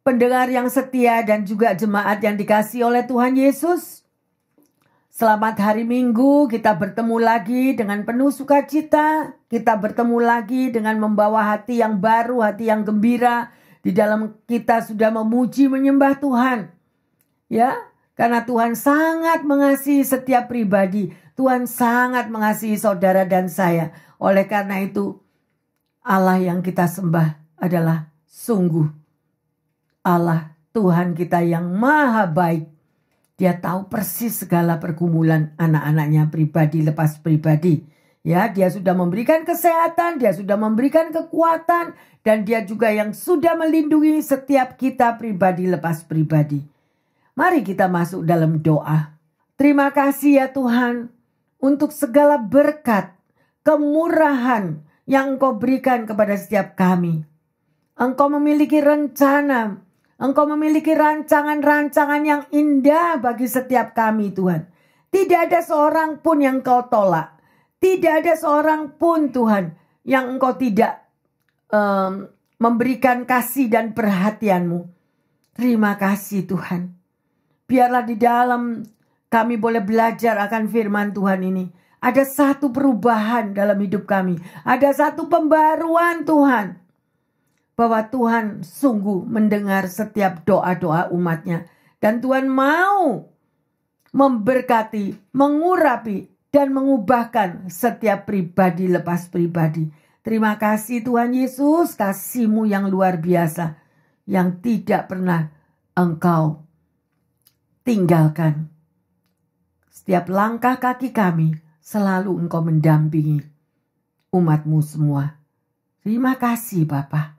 pendengar yang setia dan juga jemaat yang dikasihi oleh Tuhan Yesus. Selamat hari Minggu, kita bertemu lagi dengan penuh sukacita. Kita bertemu lagi dengan membawa hati yang baru, hati yang gembira. Di dalam kita sudah memuji menyembah Tuhan. Ya, karena Tuhan sangat mengasihi setiap pribadi. Tuhan sangat mengasihi saudara dan saya. Oleh karena itu, Allah yang kita sembah adalah sungguh Allah Tuhan kita yang maha baik. Dia tahu persis segala pergumulan anak-anaknya pribadi lepas pribadi. Ya, dia sudah memberikan kesehatan, dia sudah memberikan kekuatan, dan dia juga yang sudah melindungi setiap kita pribadi lepas pribadi. Mari kita masuk dalam doa. Terima kasih ya Tuhan untuk segala berkat, kemurahan yang Engkau berikan kepada setiap kami. Engkau memiliki rencana, Engkau memiliki rancangan-rancangan yang indah bagi setiap kami Tuhan. Tidak ada seorang pun yang Engkau tolak. Tidak ada seorang pun Tuhan yang Engkau tidak memberikan kasih dan perhatian-Mu. Terima kasih Tuhan. Biarlah di dalam kami boleh belajar akan firman Tuhan ini. Ada satu perubahan dalam hidup kami. Ada satu pembaruan Tuhan. Bahwa Tuhan sungguh mendengar setiap doa-doa umatnya. Dan Tuhan mau memberkati, mengurapi, dan mengubahkan setiap pribadi lepas pribadi. Terima kasih Tuhan Yesus, kasih-Mu yang luar biasa. Yang tidak pernah Engkau tinggalkan. Setiap langkah kaki kami selalu Engkau mendampingi umat-Mu semua. Terima kasih Bapa.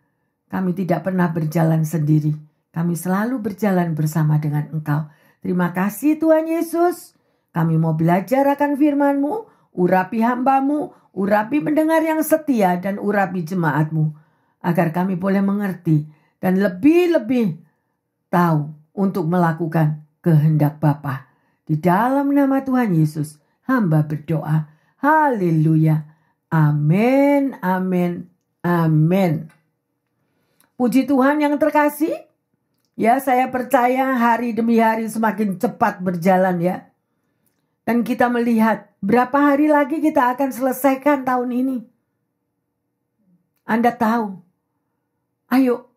Kami tidak pernah berjalan sendiri. Kami selalu berjalan bersama dengan Engkau. Terima kasih Tuhan Yesus. Kami mau belajar akan firman-Mu. Urapi hamba-Mu. Urapi pendengar yang setia dan urapi jemaat-Mu. Agar kami boleh mengerti. Dan lebih-lebih tahu untuk melakukan kehendak Bapa. Di dalam nama Tuhan Yesus. Hamba berdoa. Haleluya. Amin. Amin. Amin. Puji Tuhan yang terkasih. Ya, saya percaya hari demi hari semakin cepat berjalan ya. Dan kita melihat berapa hari lagi kita akan selesaikan tahun ini. Anda tahu. Ayo,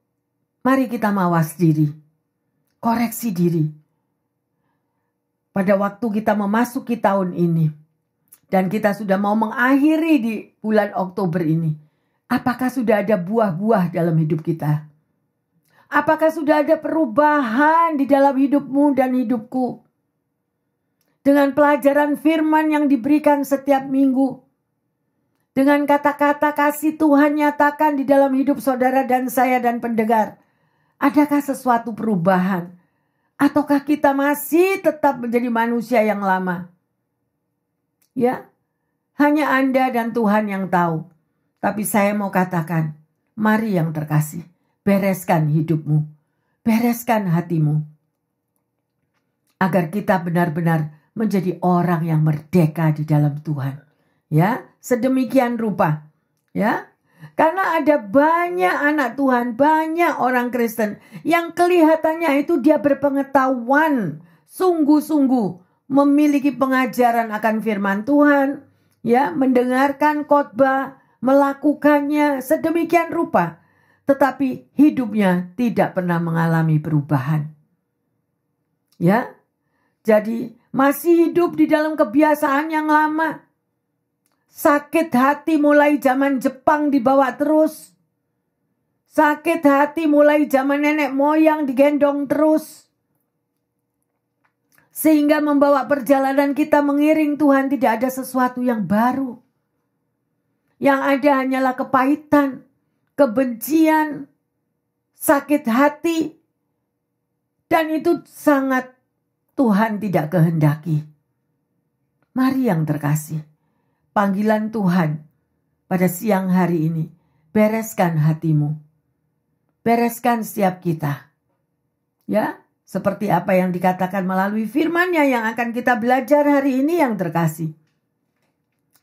mari kita mawas diri. Koreksi diri. Pada waktu kita memasuki tahun ini. Dan kita sudah mau mengakhiri di bulan Oktober ini. Apakah sudah ada buah-buah dalam hidup kita? Apakah sudah ada perubahan di dalam hidupmu dan hidupku? Dengan pelajaran firman yang diberikan setiap minggu. Dengan kata-kata kasih Tuhan nyatakan di dalam hidup saudara dan saya dan pendengar. Adakah sesuatu perubahan? Ataukah kita masih tetap menjadi manusia yang lama? Ya, hanya Anda dan Tuhan yang tahu. Tapi saya mau katakan, mari yang terkasih, bereskan hidupmu, bereskan hatimu. Agar kita benar-benar menjadi orang yang merdeka di dalam Tuhan. Ya, sedemikian rupa. Ya, karena ada banyak anak Tuhan, banyak orang Kristen yang kelihatannya itu dia berpengetahuan, sungguh-sungguh memiliki pengajaran akan firman Tuhan, ya, mendengarkan khotbah, melakukannya sedemikian rupa, tetapi hidupnya tidak pernah mengalami perubahan. Ya, jadi masih hidup di dalam kebiasaan yang lama. Sakit hati mulai zaman Jepang dibawa terus. Sakit hati mulai zaman nenek moyang digendong terus. Sehingga membawa perjalanan kita mengiring Tuhan tidak ada sesuatu yang baru. Yang ada hanyalah kepahitan, kebencian, sakit hati. Dan itu sangat Tuhan tidak kehendaki. Mari yang terkasih. Panggilan Tuhan pada siang hari ini. Bereskan hatimu. Bereskan setiap kita. Ya, seperti apa yang dikatakan melalui firman-Nya yang akan kita belajar hari ini yang terkasih.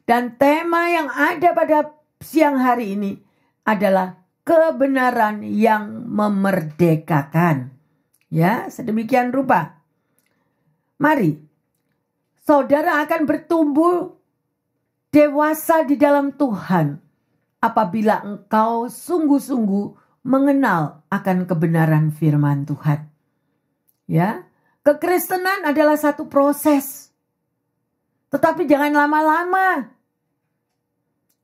Dan tema yang ada pada siang hari ini adalah kebenaran yang memerdekakan. Ya, sedemikian rupa. Mari, saudara akan bertumbuh dewasa di dalam Tuhan apabila engkau sungguh-sungguh mengenal akan kebenaran firman Tuhan. Ya, kekristenan adalah satu proses. Tetapi jangan lama-lama.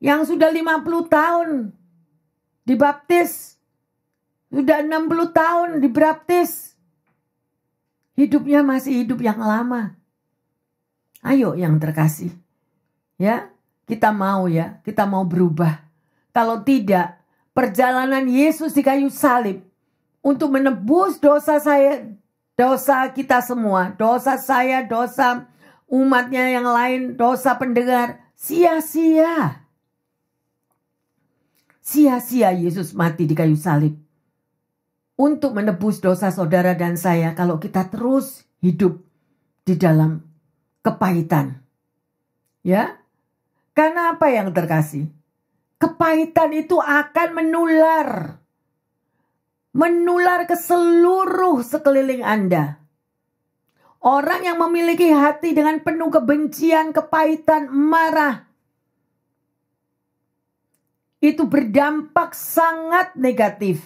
Yang sudah 50 tahun dibaptis, sudah 60 tahun dibaptis, hidupnya masih hidup yang lama. Ayo yang terkasih, ya, kita mau berubah. Kalau tidak, perjalanan Yesus di kayu salib untuk menebus dosa saya, dosa kita semua, dosa saya, dosa umatnya yang lain, dosa pendengar, sia-sia. Sia-sia Yesus mati di kayu salib untuk menebus dosa saudara dan saya kalau kita terus hidup di dalam kepahitan. Ya, karena apa yang terkasih? Kepahitan itu akan menular ke seluruh sekeliling Anda. Orang yang memiliki hati dengan penuh kebencian, kepahitan, marah, itu berdampak sangat negatif.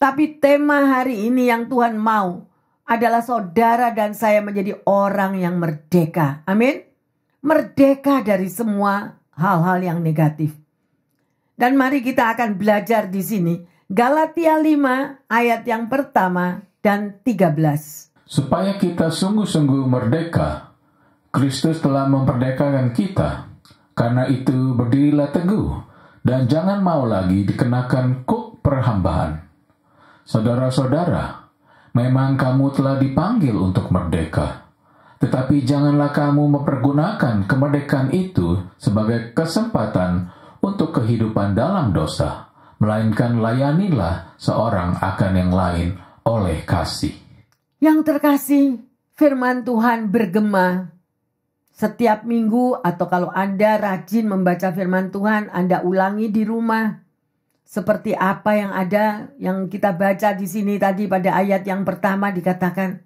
Tapi tema hari ini yang Tuhan mau adalah saudara dan saya menjadi orang yang merdeka. Amin. Merdeka dari semua hal-hal yang negatif. Dan mari kita akan belajar di sini. Galatia 5 ayat yang pertama dan 13. Supaya kita sungguh-sungguh merdeka, Kristus telah memperdekakan kita. Karena itu berdirilah teguh dan jangan mau lagi dikenakan kuk perhambaan. Saudara-saudara, memang kamu telah dipanggil untuk merdeka. Tetapi janganlah kamu mempergunakan kemerdekaan itu sebagai kesempatan untuk kehidupan dalam dosa, melainkan layanilah seorang akan yang lain oleh kasih. Yang terkasih, firman Tuhan bergema setiap minggu, atau kalau Anda rajin membaca firman Tuhan, Anda ulangi di rumah. Seperti apa yang ada, yang kita baca di sini tadi pada ayat yang pertama dikatakan.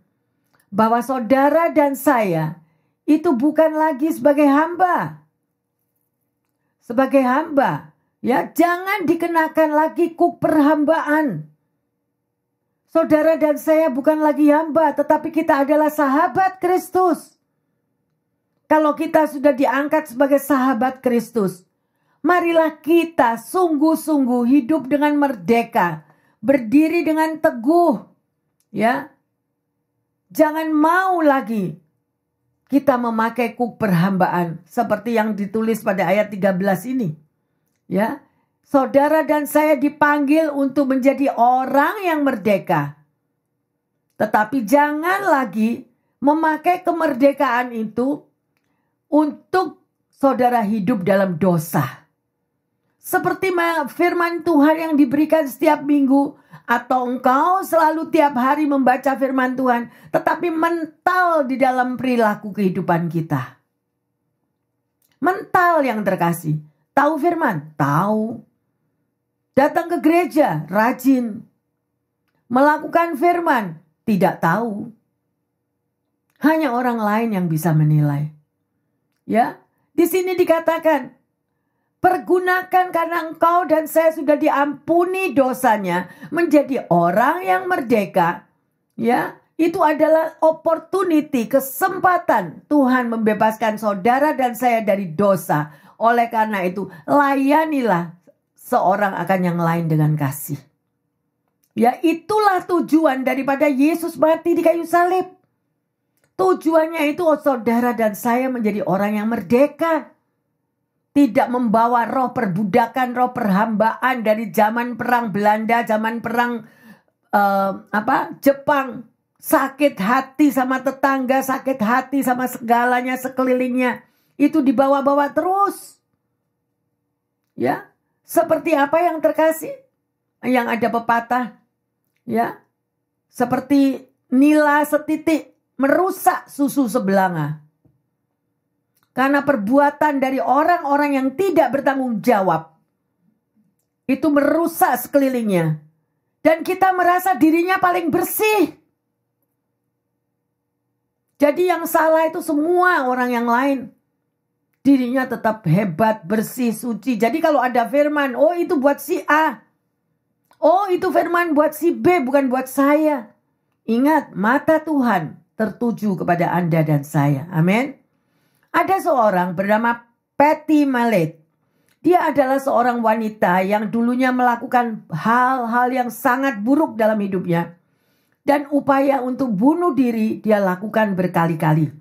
Bahwa saudara dan saya itu bukan lagi sebagai hamba. Sebagai hamba, ya, jangan dikenakan lagi kuk perhambaan. Saudara dan saya bukan lagi hamba, tetapi kita adalah sahabat Kristus. Kalau kita sudah diangkat sebagai sahabat Kristus, marilah kita sungguh-sungguh hidup dengan merdeka, berdiri dengan teguh, ya. Jangan mau lagi kita memakai kuk perhambaan seperti yang ditulis pada ayat 13 ini. Ya, saudara dan saya dipanggil untuk menjadi orang yang merdeka. Tetapi jangan lagi memakai kemerdekaan itu untuk saudara hidup dalam dosa. Seperti firman Tuhan yang diberikan setiap minggu, atau engkau selalu tiap hari membaca firman Tuhan, tetapi mental di dalam perilaku kehidupan kita. Mental yang terkasih. Tahu firman? Tahu. Datang ke gereja? Rajin. Melakukan firman? Tidak tahu. Hanya orang lain yang bisa menilai. Ya, di sini dikatakan, pergunakan karena engkau dan saya sudah diampuni dosanya menjadi orang yang merdeka. Ya, itu adalah opportunity, kesempatan Tuhan membebaskan saudara dan saya dari dosa. Oleh karena itu, layanilah seorang akan yang lain dengan kasih. Ya, itulah tujuan daripada Yesus mati di kayu salib. Tujuannya itu saudara dan saya menjadi orang yang merdeka. Tidak membawa roh perbudakan, roh perhambaan dari zaman perang Belanda, zaman perang Jepang. Sakit hati sama tetangga, sakit hati sama segalanya sekelilingnya. Itu dibawa-bawa terus. Ya, seperti apa yang terkasih? Yang ada pepatah, ya, seperti nila setitik merusak susu sebelanga. Karena perbuatan dari orang-orang yang tidak bertanggung jawab, itu merusak sekelilingnya. Dan kita merasa dirinya paling bersih. Jadi yang salah itu semua orang yang lain. Dirinya tetap hebat, bersih, suci. Jadi kalau ada firman, oh itu buat si A. Oh itu firman buat si B, bukan buat saya. Ingat, mata Tuhan tertuju kepada Anda dan saya. Amin. Ada seorang bernama Patty Mallet. Dia adalah seorang wanita yang dulunya melakukan hal-hal yang sangat buruk dalam hidupnya. Dan upaya untuk bunuh diri dia lakukan berkali-kali.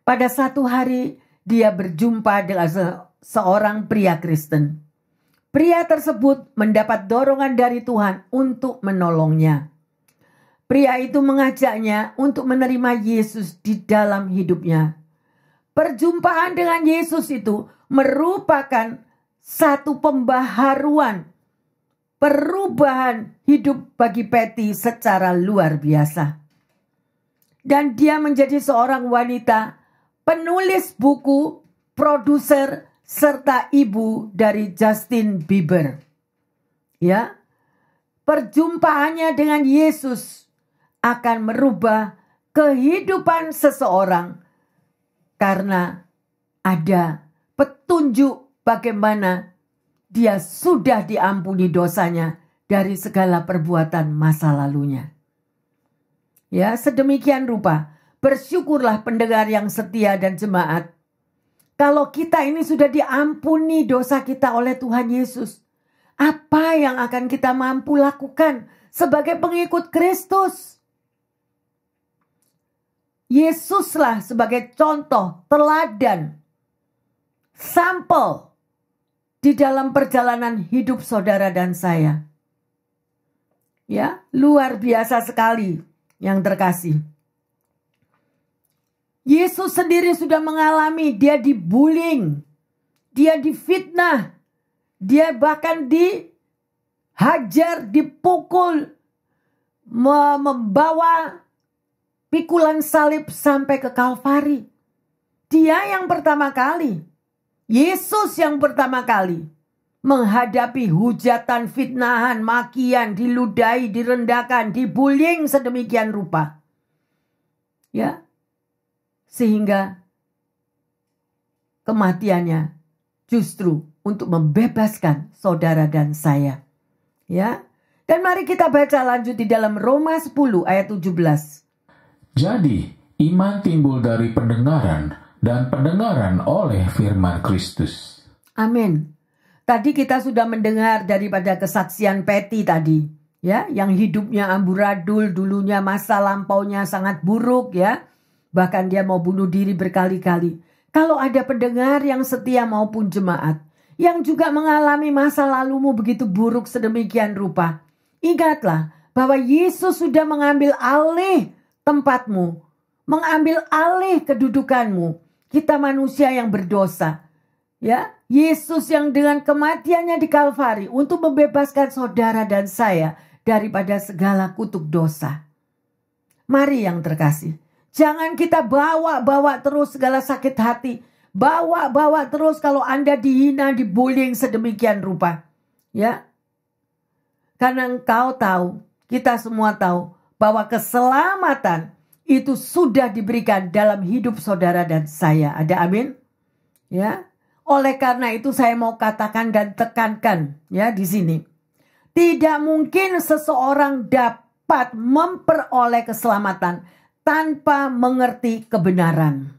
Pada satu hari dia berjumpa dengan seorang pria Kristen. Pria tersebut mendapat dorongan dari Tuhan untuk menolongnya. Pria itu mengajaknya untuk menerima Yesus di dalam hidupnya. Perjumpaan dengan Yesus itu merupakan satu pembaharuan, perubahan hidup bagi Patty secara luar biasa. Dan dia menjadi seorang wanita, penulis buku, produser, serta ibu dari Justin Bieber. Ya, perjumpaannya dengan Yesus akan merubah kehidupan seseorang karena ada petunjuk bagaimana dia sudah diampuni dosanya dari segala perbuatan masa lalunya. Ya, sedemikian rupa, bersyukurlah pendengar yang setia dan jemaat. Kalau kita ini sudah diampuni dosa kita oleh Tuhan Yesus, apa yang akan kita mampu lakukan sebagai pengikut Kristus? Yesuslah sebagai contoh, teladan, sampel di dalam perjalanan hidup saudara dan saya. Ya, luar biasa sekali yang terkasih. Yesus sendiri sudah mengalami, dia dibullying, dia difitnah, dia bahkan dihajar, dipukul, membawa pikulan salib sampai ke Kalvari. Dia yang pertama kali, Yesus yang pertama kali menghadapi hujatan, fitnahan, makian, diludahi, direndahkan, dibullying sedemikian rupa. Ya. Sehingga kematiannya justru untuk membebaskan saudara dan saya. Ya. Dan mari kita baca lanjut di dalam Roma 10 ayat 17. Jadi, iman timbul dari pendengaran dan pendengaran oleh firman Kristus. Amin. Tadi kita sudah mendengar daripada kesaksian Patty tadi, ya, yang hidupnya amburadul, dulunya masa lampaunya sangat buruk, ya. Bahkan dia mau bunuh diri berkali-kali. Kalau ada pendengar yang setia maupun jemaat, yang juga mengalami masa lalumu begitu buruk sedemikian rupa, ingatlah bahwa Yesus sudah mengambil alih tempatmu, mengambil alih kedudukanmu. Kita manusia yang berdosa. Ya, Yesus yang dengan kematiannya di Kalvari untuk membebaskan saudara dan saya daripada segala kutuk dosa. Mari yang terkasih, jangan kita bawa-bawa terus segala sakit hati. Bawa-bawa terus kalau Anda dihina, dibullying sedemikian rupa. Ya. Karena engkau tahu, kita semua tahu bahwa keselamatan itu sudah diberikan dalam hidup saudara dan saya. Ada amin? Ya. Oleh karena itu saya mau katakan dan tekankan ya di sini. Tidak mungkin seseorang dapat memperoleh keselamatan tanpa mengerti kebenaran.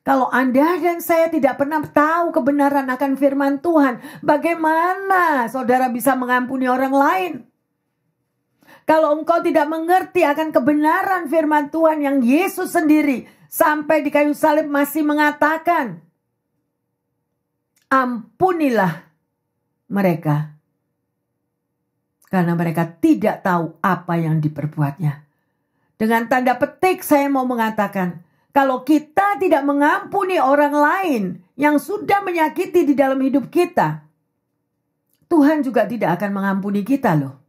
Kalau Anda dan saya tidak pernah tahu kebenaran akan firman Tuhan, bagaimana saudara bisa mengampuni orang lain? Kalau engkau tidak mengerti akan kebenaran firman Tuhan yang Yesus sendiri sampai di kayu salib masih mengatakan, ampunilah mereka karena mereka tidak tahu apa yang diperbuatnya. Dengan tanda petik saya mau mengatakan, kalau kita tidak mengampuni orang lain yang sudah menyakiti di dalam hidup kita, Tuhan juga tidak akan mengampuni kita loh.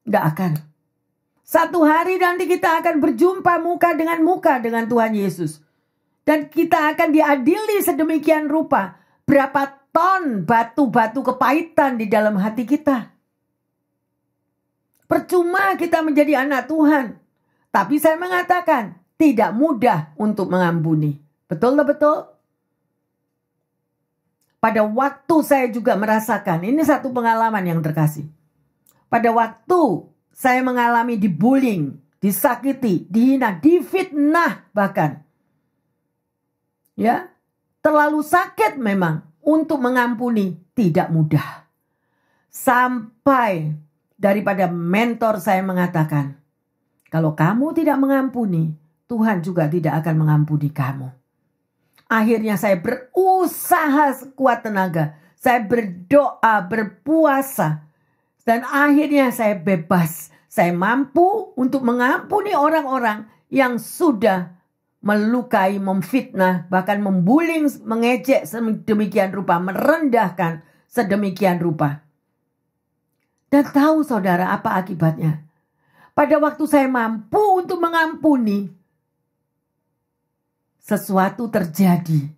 Tidak akan. Satu hari nanti kita akan berjumpa muka dengan Tuhan Yesus. Dan kita akan diadili sedemikian rupa. Berapa ton batu-batu kepahitan di dalam hati kita. Percuma kita menjadi anak Tuhan. Tapi saya mengatakan tidak mudah untuk mengampuni. Betul tak betul? Pada waktu saya juga merasakan, ini satu pengalaman yang terkasih. Pada waktu saya mengalami dibullying, disakiti, dihina, difitnah bahkan. Ya, terlalu sakit memang untuk mengampuni tidak mudah. Sampai daripada mentor saya mengatakan, kalau kamu tidak mengampuni, Tuhan juga tidak akan mengampuni kamu. Akhirnya saya berusaha sekuat tenaga. Saya berdoa, berpuasa. Dan akhirnya saya bebas. Saya mampu untuk mengampuni orang-orang yang sudah melukai, memfitnah, bahkan membullying, mengejek sedemikian rupa, merendahkan sedemikian rupa. Dan tahu saudara apa akibatnya? Pada waktu saya mampu untuk mengampuni, sesuatu terjadi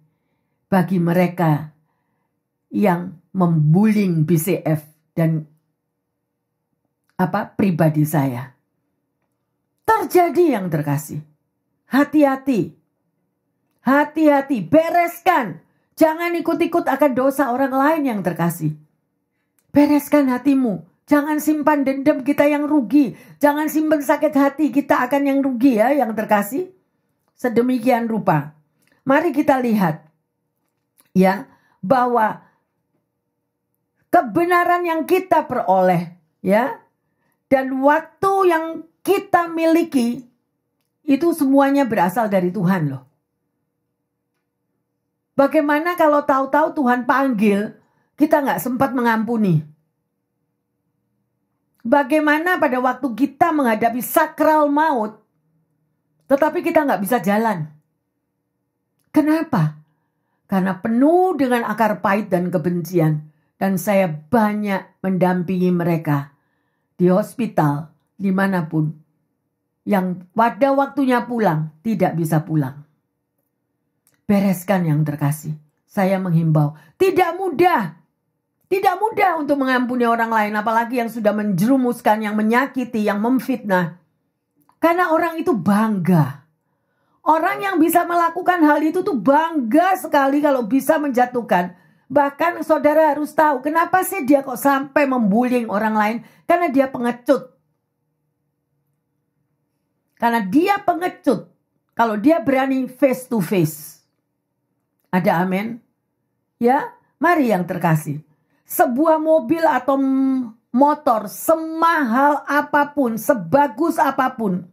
bagi mereka yang membullying BCF dan pribadi saya. Terjadi yang terkasih. Hati-hati. Hati-hati, bereskan. Jangan ikut-ikut akan dosa orang lain yang terkasih. Bereskan hatimu. Jangan simpan dendam kita yang rugi. Jangan simpan sakit hati kita akan yang rugi ya yang terkasih. Sedemikian rupa. Mari kita lihat ya bahwa kebenaran yang kita peroleh ya dan waktu yang kita miliki itu semuanya berasal dari Tuhan loh. Bagaimana kalau tahu-tahu Tuhan panggil kita nggak sempat mengampuni? Bagaimana pada waktu kita menghadapi sakral maut tetapi kita nggak bisa jalan? Kenapa? Karena penuh dengan akar pahit dan kebencian. Dan saya banyak mendampingi mereka di hospital, dimanapun. Yang pada waktunya pulang, tidak bisa pulang. Bereskan yang terkasih. Saya menghimbau, tidak mudah. Tidak mudah untuk mengampuni orang lain. Apalagi yang sudah menjerumuskan, yang menyakiti, yang memfitnah. Karena orang itu bangga. Orang yang bisa melakukan hal itu tuh bangga sekali kalau bisa menjatuhkan. Bahkan saudara harus tahu kenapa sih dia kok sampai membullying orang lain. Karena dia pengecut. Karena dia pengecut. Kalau dia berani face to face. Ada amin? Ya, mari yang terkasih. Sebuah mobil atau motor semahal apapun, sebagus apapun.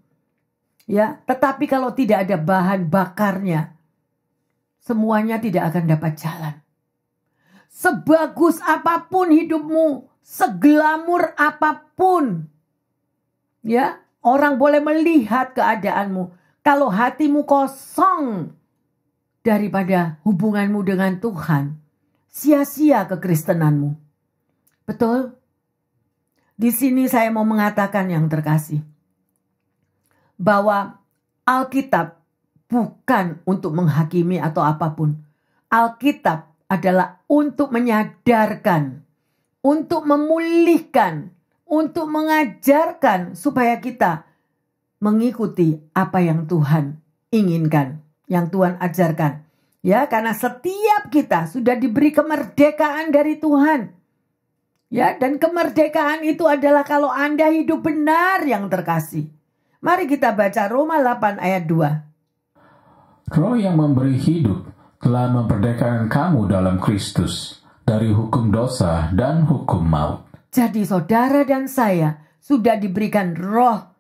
Ya, tetapi kalau tidak ada bahan bakarnya, semuanya tidak akan dapat jalan. Sebagus apapun hidupmu, seglamur apapun, ya, orang boleh melihat keadaanmu. Kalau hatimu kosong daripada hubunganmu dengan Tuhan, sia-sia kekristenanmu. Betul? Di sini saya mau mengatakan yang terkasih. Bahwa Alkitab bukan untuk menghakimi atau apapun. Alkitab adalah untuk menyadarkan, untuk memulihkan, untuk mengajarkan supaya kita mengikuti apa yang Tuhan inginkan, yang Tuhan ajarkan. Ya, karena setiap kita sudah diberi kemerdekaan dari Tuhan. Ya, dan kemerdekaan itu adalah kalau Anda hidup benar yang terkasih. Mari kita baca Roma 8 ayat 2. Roh yang memberi hidup telah memperdekakan kamu dalam Kristus dari hukum dosa dan hukum maut. Jadi saudara dan saya sudah diberikan roh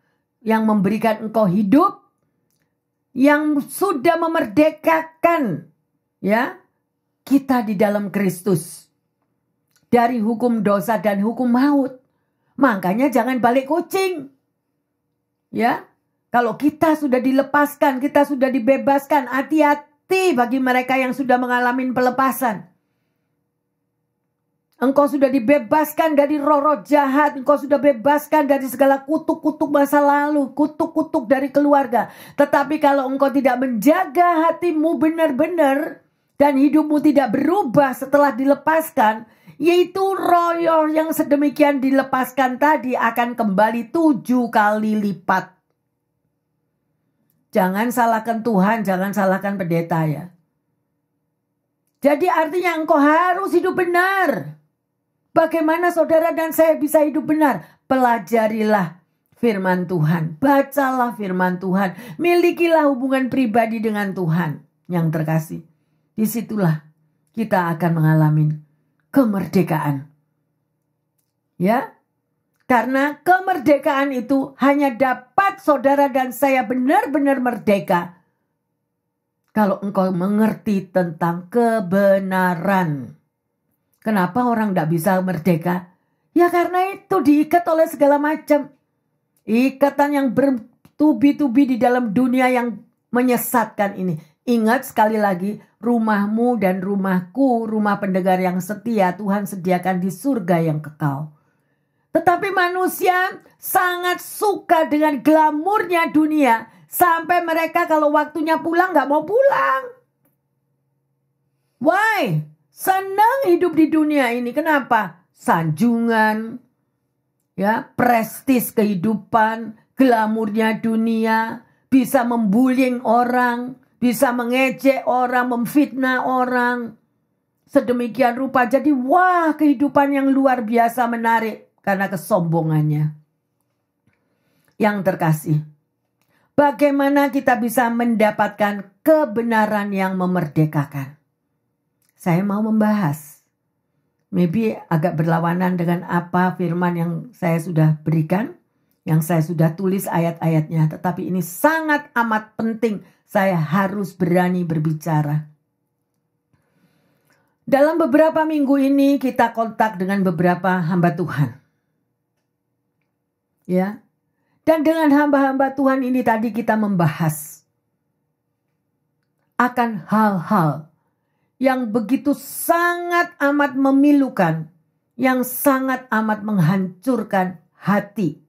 yang memberikan engkau hidup, yang sudah memerdekakan ya kita di dalam Kristus dari hukum dosa dan hukum maut. Makanya jangan balik kucing. Ya, kalau kita sudah dilepaskan, kita sudah dibebaskan, hati-hati bagi mereka yang sudah mengalami pelepasan. Engkau sudah dibebaskan dari roh-roh jahat, engkau sudah bebaskan dari segala kutuk-kutuk masa lalu, kutuk-kutuk dari keluarga. Tetapi kalau engkau tidak menjaga hatimu benar-benar, dan hidupmu tidak berubah setelah dilepaskan, yaitu roh yang sedemikian dilepaskan tadi akan kembali 7 kali lipat. Jangan salahkan Tuhan, jangan salahkan pendeta ya. Jadi artinya engkau harus hidup benar. Bagaimana saudara dan saya bisa hidup benar? Pelajarilah firman Tuhan. Bacalah firman Tuhan. Milikilah hubungan pribadi dengan Tuhan yang terkasih. Disitulah kita akan mengalami kemerdekaan. Ya, karena kemerdekaan itu hanya dapat saudara dan saya benar-benar merdeka kalau engkau mengerti tentang kebenaran. Kenapa orang tidak bisa merdeka? Ya karena itu diikat oleh segala macam. Ikatan yang bertubi-tubi di dalam dunia yang menyesatkan ini. Ingat sekali lagi, rumahmu dan rumahku, rumah pendengar yang setia, Tuhan sediakan di surga yang kekal. Tetapi manusia sangat suka dengan glamurnya dunia. Sampai mereka kalau waktunya pulang gak mau pulang. Why? Senang hidup di dunia ini. Kenapa? Sanjungan, ya, prestis kehidupan, glamurnya dunia, bisa membuling orang, bisa mengejek orang, memfitnah orang. Sedemikian rupa. Jadi wah, kehidupan yang luar biasa menarik karena kesombongannya. Yang terkasih, bagaimana kita bisa mendapatkan kebenaran yang memerdekakan? Saya mau membahas. Maybe agak berlawanan dengan apa firman yang saya sudah berikan, yang saya sudah tulis ayat-ayatnya. Tetapi ini sangat amat penting. Saya harus berani berbicara. Dalam beberapa minggu ini kita kontak dengan beberapa hamba Tuhan. Ya. Dan dengan hamba-hamba Tuhan ini tadi kita membahas akan hal-hal yang begitu sangat amat memilukan, yang sangat amat menghancurkan hati.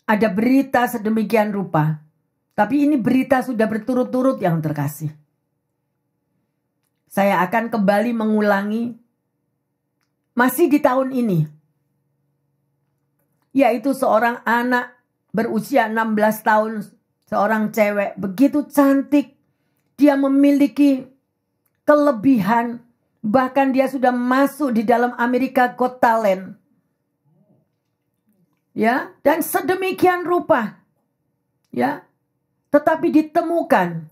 Ada berita sedemikian rupa, tapi ini berita sudah berturut-turut yang terkasih. Saya akan kembali mengulangi masih di tahun ini. Yaitu seorang anak berusia 16 tahun, seorang cewek begitu cantik. Dia memiliki kelebihan, bahkan dia sudah masuk di dalam America Got Talent. Ya, dan sedemikian rupa. Ya. Tetapi ditemukan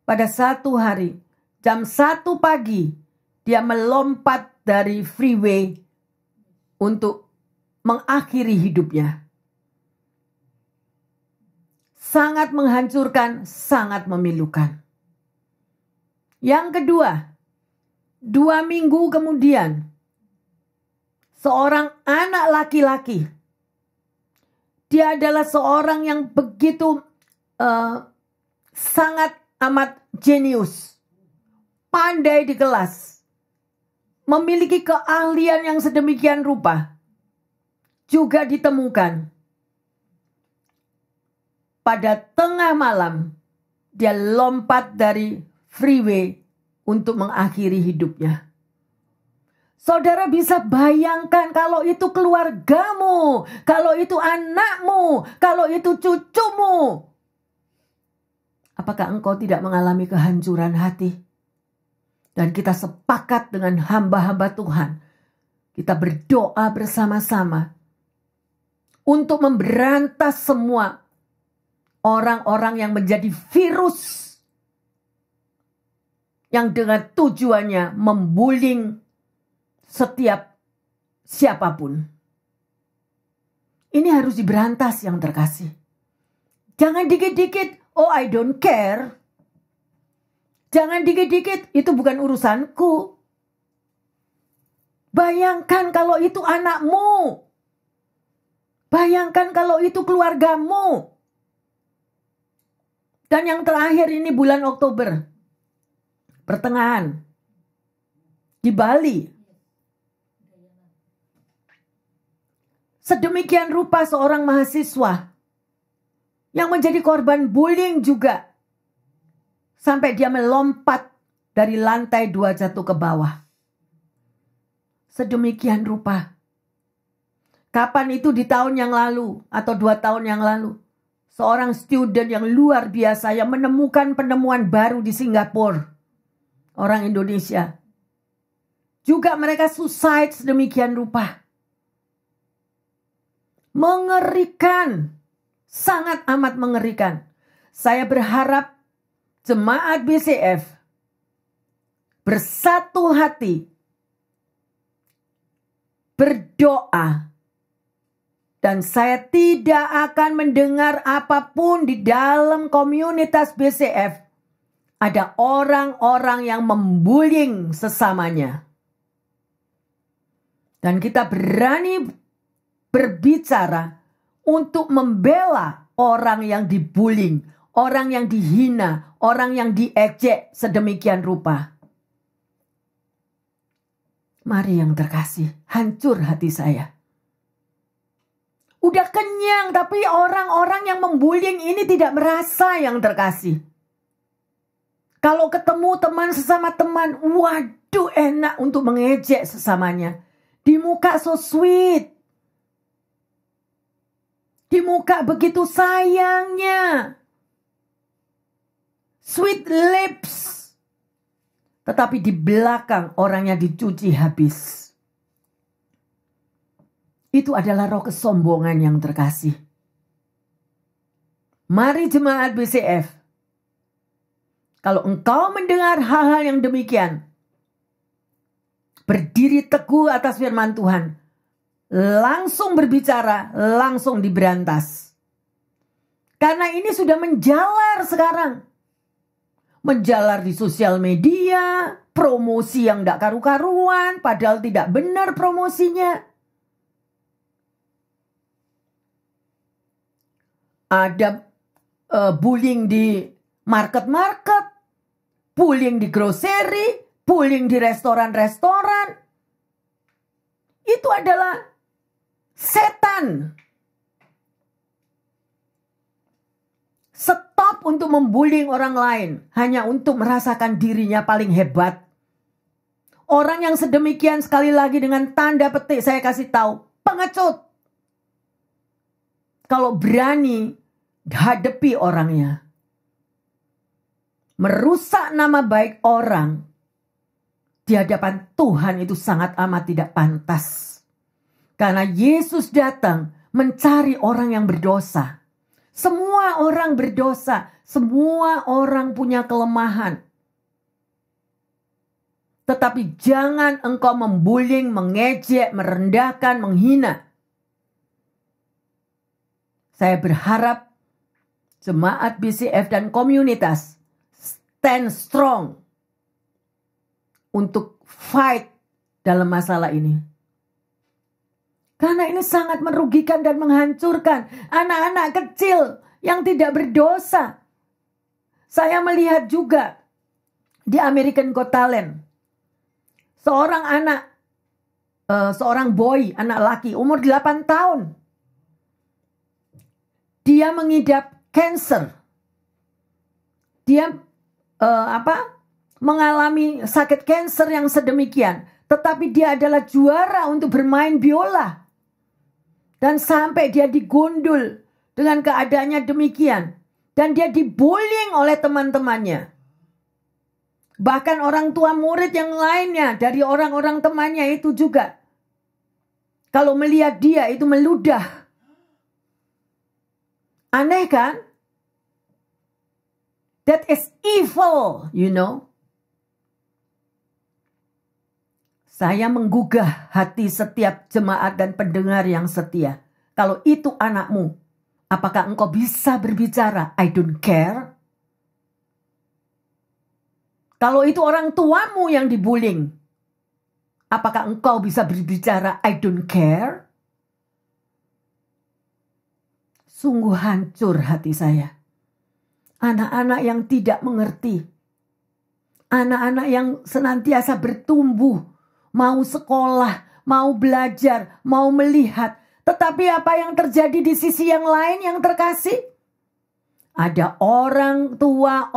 pada satu hari, jam 1 pagi, dia melompat dari freeway untuk mengakhiri hidupnya. Sangat menghancurkan, sangat memilukan. Yang kedua, 2 minggu kemudian, seorang anak laki-laki. Dia adalah seorang yang begitu sangat amat jenius. Pandai di kelas. Memiliki keahlian yang sedemikian rupa. Juga ditemukan pada tengah malam dia lompat dari freeway untuk mengakhiri hidupnya. Saudara bisa bayangkan kalau itu keluargamu, kalau itu anakmu, kalau itu cucumu. Apakah engkau tidak mengalami kehancuran hati? Dan kita sepakat dengan hamba-hamba Tuhan. Kita berdoa bersama-sama untuk memberantas semua orang-orang yang menjadi virus yang dengan tujuannya membuling setiap siapapun. Ini harus diberantas yang terkasih. Jangan dikit-dikit, oh I don't care. Jangan dikit-dikit, itu bukan urusanku. Bayangkan kalau itu anakmu. Bayangkan kalau itu keluargamu. Dan yang terakhir ini bulan Oktober. Pertengahan. Di Bali. Sedemikian rupa seorang mahasiswa yang menjadi korban bullying juga. sampai dia melompat dari lantai 2 jatuh ke bawah. Sedemikian rupa. Kapan itu di tahun yang lalu atau 2 tahun yang lalu, seorang student yang luar biasa yang menemukan penemuan baru di Singapura, orang Indonesia. Juga mereka suicide sedemikian rupa. Mengerikan, sangat amat mengerikan. Saya berharap jemaat BCF bersatu hati, berdoa. Dan saya tidak akan mendengar apapun di dalam komunitas BCF. Ada orang-orang yang membullying sesamanya. Dan kita berani berbicara untuk membela orang yang dibullying, orang yang dihina, orang yang diejek sedemikian rupa. Mari yang terkasih, hancur hati saya. Udah kenyang, tapi orang-orang yang membullying ini tidak merasa yang terkasih. Kalau ketemu teman sesama teman, waduh enak untuk mengejek sesamanya. Di muka so sweet. Di muka begitu sayangnya. Sweet lips. Tetapi di belakang orangnya dicuci habis. Itu adalah roh kesombongan yang terkasih. Mari jemaat BCF. Kalau engkau mendengar hal-hal yang demikian, berdiri teguh atas firman Tuhan. Langsung berbicara, langsung diberantas. Karena ini sudah menjalar sekarang. Menjalar di sosial media, promosi yang tidak karu-karuan, padahal tidak benar promosinya. Ada bullying di market-market, bullying di grocery, bullying di restoran-restoran. Itu adalah setan. Stop untuk membullying orang lain hanya untuk merasakan dirinya paling hebat. Orang yang sedemikian, sekali lagi dengan tanda petik saya kasih tahu, pengecut. Kalau berani hadapi orangnya. Merusak nama baik orang di hadapan Tuhan itu sangat amat tidak pantas. Karena Yesus datang mencari orang yang berdosa. Semua orang berdosa, semua orang punya kelemahan. Tetapi jangan engkau membullying, mengejek, merendahkan, menghina. Saya berharap jemaat BCF dan komunitas stand strong untuk fight dalam masalah ini. Karena ini sangat merugikan dan menghancurkan anak-anak kecil yang tidak berdosa. Saya melihat juga di American Got Talent. Seorang boy, anak laki, umur 8 tahun. Dia mengidap cancer. Dia mengalami sakit kanker yang sedemikian. Tetapi dia adalah juara untuk bermain biola. Dan sampai dia digundul dengan keadaannya demikian. Dan dia dibullying oleh teman-temannya. Bahkan orang tua murid yang lainnya dari orang-orang temannya itu juga. Kalau melihat dia itu meludah. Aneh kan? That is evil, you know. Saya menggugah hati setiap jemaat dan pendengar yang setia. Kalau itu anakmu, apakah engkau bisa berbicara, I don't care? Kalau itu orang tuamu yang dibullying, apakah engkau bisa berbicara, I don't care? Sungguh hancur hati saya. Anak-anak yang tidak mengerti. Anak-anak yang senantiasa bertumbuh. Mau sekolah, mau belajar, mau melihat. Tetapi apa yang terjadi di sisi yang lain yang terkasih? Ada orang tua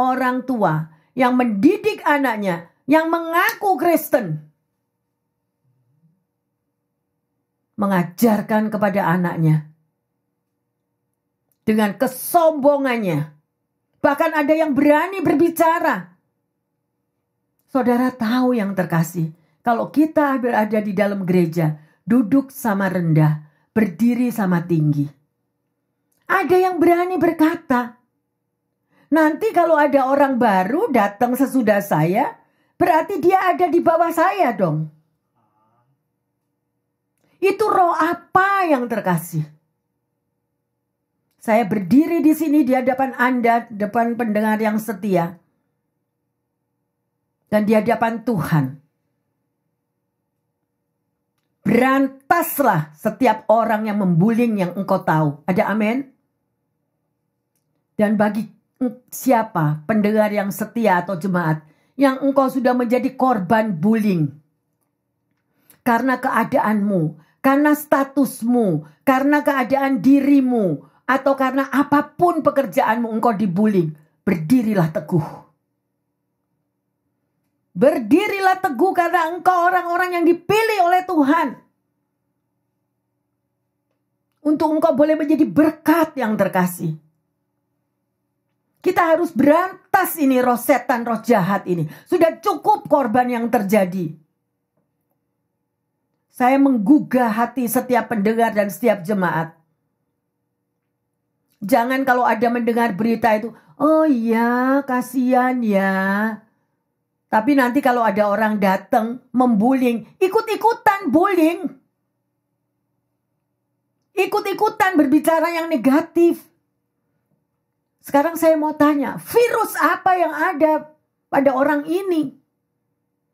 yang mendidik anaknya, yang mengaku Kristen, mengajarkan kepada anaknya dengan kesombongannya. Bahkan ada yang berani berbicara. Saudara tahu yang terkasih, kalau kita berada di dalam gereja, duduk sama rendah, berdiri sama tinggi. Ada yang berani berkata, nanti kalau ada orang baru datang sesudah saya, berarti dia ada di bawah saya dong. Itu roh apa yang terkasih? Saya berdiri di sini di hadapan Anda, depan pendengar yang setia, dan di hadapan Tuhan. Berantaslah setiap orang yang membuling yang engkau tahu. Ada amin? Dan bagi siapa pendengar yang setia atau jemaat yang engkau sudah menjadi korban bullying karena keadaanmu, karena statusmu, karena keadaan dirimu, atau karena apapun pekerjaanmu engkau dibuling, berdirilah teguh. Berdirilah teguh karena engkau orang-orang yang dipilih oleh Tuhan. Untuk engkau boleh menjadi berkat yang terkasih. Kita harus berantas ini roh setan, roh jahat ini. Sudah cukup korban yang terjadi. Saya menggugah hati setiap pendengar dan setiap jemaat. Jangan kalau ada mendengar berita itu, oh iya kasihan ya. Tapi nanti kalau ada orang datang membuling, ikut-ikutan bullying. Ikut-ikutan berbicara yang negatif. Sekarang saya mau tanya, virus apa yang ada pada orang ini?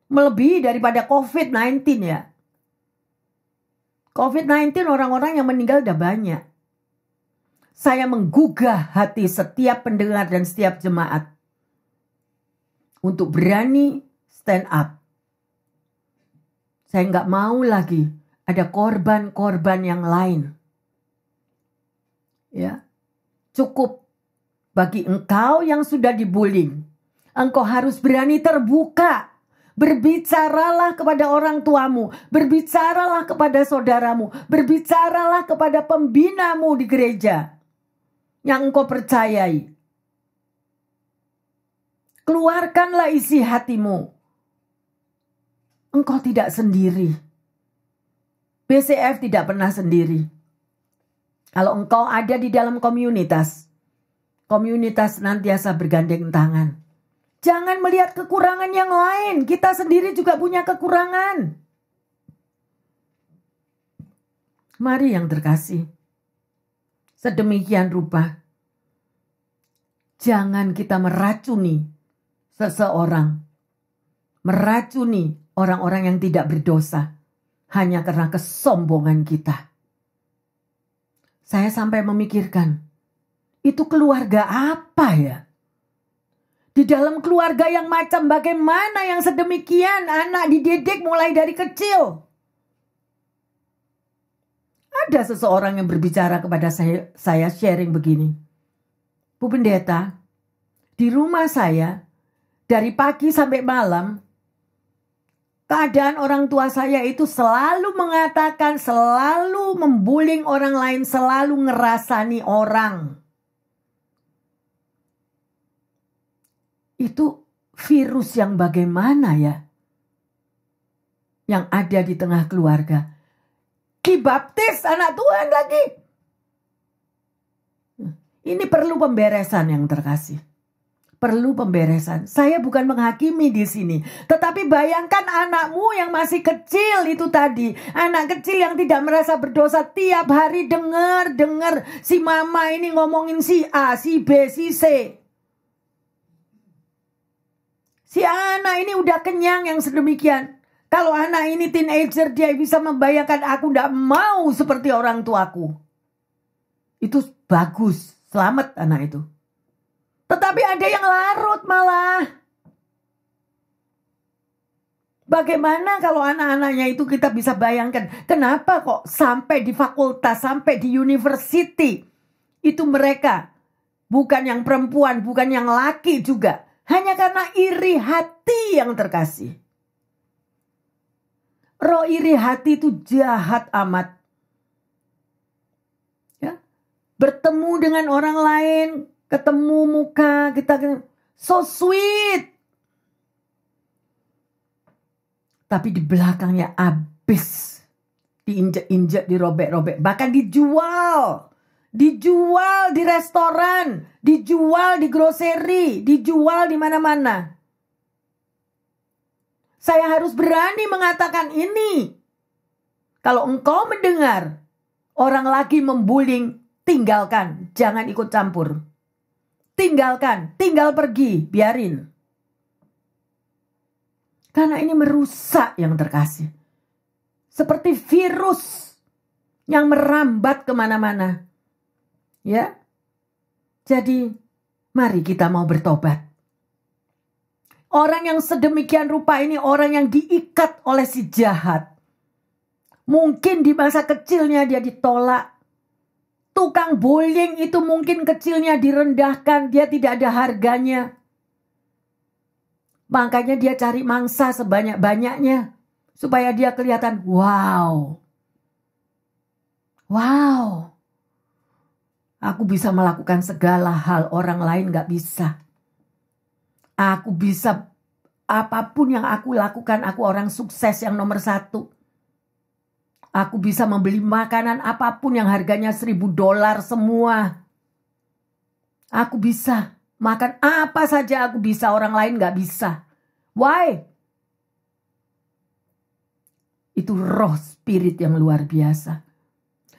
Melebihi daripada COVID-19 ya. COVID-19 orang-orang yang meninggal udah banyak. Saya menggugah hati setiap pendengar dan setiap jemaat untuk berani stand up. Saya nggak mau lagi ada korban-korban yang lain. Ya, cukup bagi engkau yang sudah dibullying. Engkau harus berani terbuka. Berbicaralah kepada orang tuamu, berbicaralah kepada saudaramu, berbicaralah kepada pembinamu di gereja yang engkau percayai. Keluarkanlah isi hatimu. Engkau tidak sendiri. BCF tidak pernah sendiri. Kalau engkau ada di dalam komunitas senantiasa bergandeng tangan. Jangan melihat kekurangan yang lain. Kita sendiri juga punya kekurangan. Mari yang terkasih. Sedemikian rupa. Jangan kita meracuni seseorang. Meracuni orang-orang yang tidak berdosa. Hanya karena kesombongan kita. Saya sampai memikirkan. Itu keluarga apa ya? Di dalam keluarga yang macam bagaimana yang sedemikian anak dididik mulai dari kecil. Ada seseorang yang berbicara kepada saya sharing begini. Bu Pendeta, di rumah saya dari pagi sampai malam keadaan orang tua saya itu selalu mengatakan, selalu membuling orang lain, selalu ngerasani orang. Itu virus yang bagaimana ya? Yang ada di tengah keluarga. Dibaptis anak Tuhan lagi. Ini perlu pemberesan yang terkasih. Perlu pemberesan. Saya bukan menghakimi di sini. Tetapi bayangkan anakmu yang masih kecil itu tadi. Anak kecil yang tidak merasa berdosa. Tiap hari dengar si mama ini ngomongin si A, si B, si C. Si anak ini udah kenyang yang sedemikian. Kalau anak ini teenager, dia bisa membayangkan aku tidak mau seperti orang tuaku. Itu bagus, selamat anak itu. Tetapi ada yang larut malah. Bagaimana kalau anak-anaknya itu kita bisa bayangkan. Kenapa kok sampai di fakultas, sampai di university. Itu mereka. Bukan yang perempuan, bukan yang laki juga. Hanya karena Karena iri hati yang terkasih. Roh iri hati itu jahat amat. Ya. Bertemu dengan orang lain, ketemu muka, kita so sweet. Tapi di belakangnya habis. Diinjek-injek, dirobek-robek. Bahkan dijual. Dijual di restoran. Dijual di grocery. Dijual di mana-mana. Saya harus berani mengatakan ini. Kalau engkau mendengar orang lagi membullying, tinggalkan. Jangan ikut campur. Tinggalkan. Tinggal pergi. Biarin. Karena ini merusak yang terkasih. Seperti virus yang merambat kemana-mana. Ya. Jadi mari kita mau bertobat. Orang yang sedemikian rupa ini orang yang diikat oleh si jahat. Mungkin di masa kecilnya dia ditolak. Tukang bullying itu mungkin kecilnya direndahkan. Dia tidak ada harganya. Makanya dia cari mangsa sebanyak-banyaknya. Supaya dia kelihatan, wow. Wow. Aku bisa melakukan segala hal, orang lain gak bisa. Aku bisa, apapun yang aku lakukan, aku orang sukses yang nomor 1. Aku bisa membeli makanan apapun yang harganya $1.000 semua. Aku bisa makan apa saja, aku bisa, orang lain gak bisa. Why? Itu roh spirit yang luar biasa.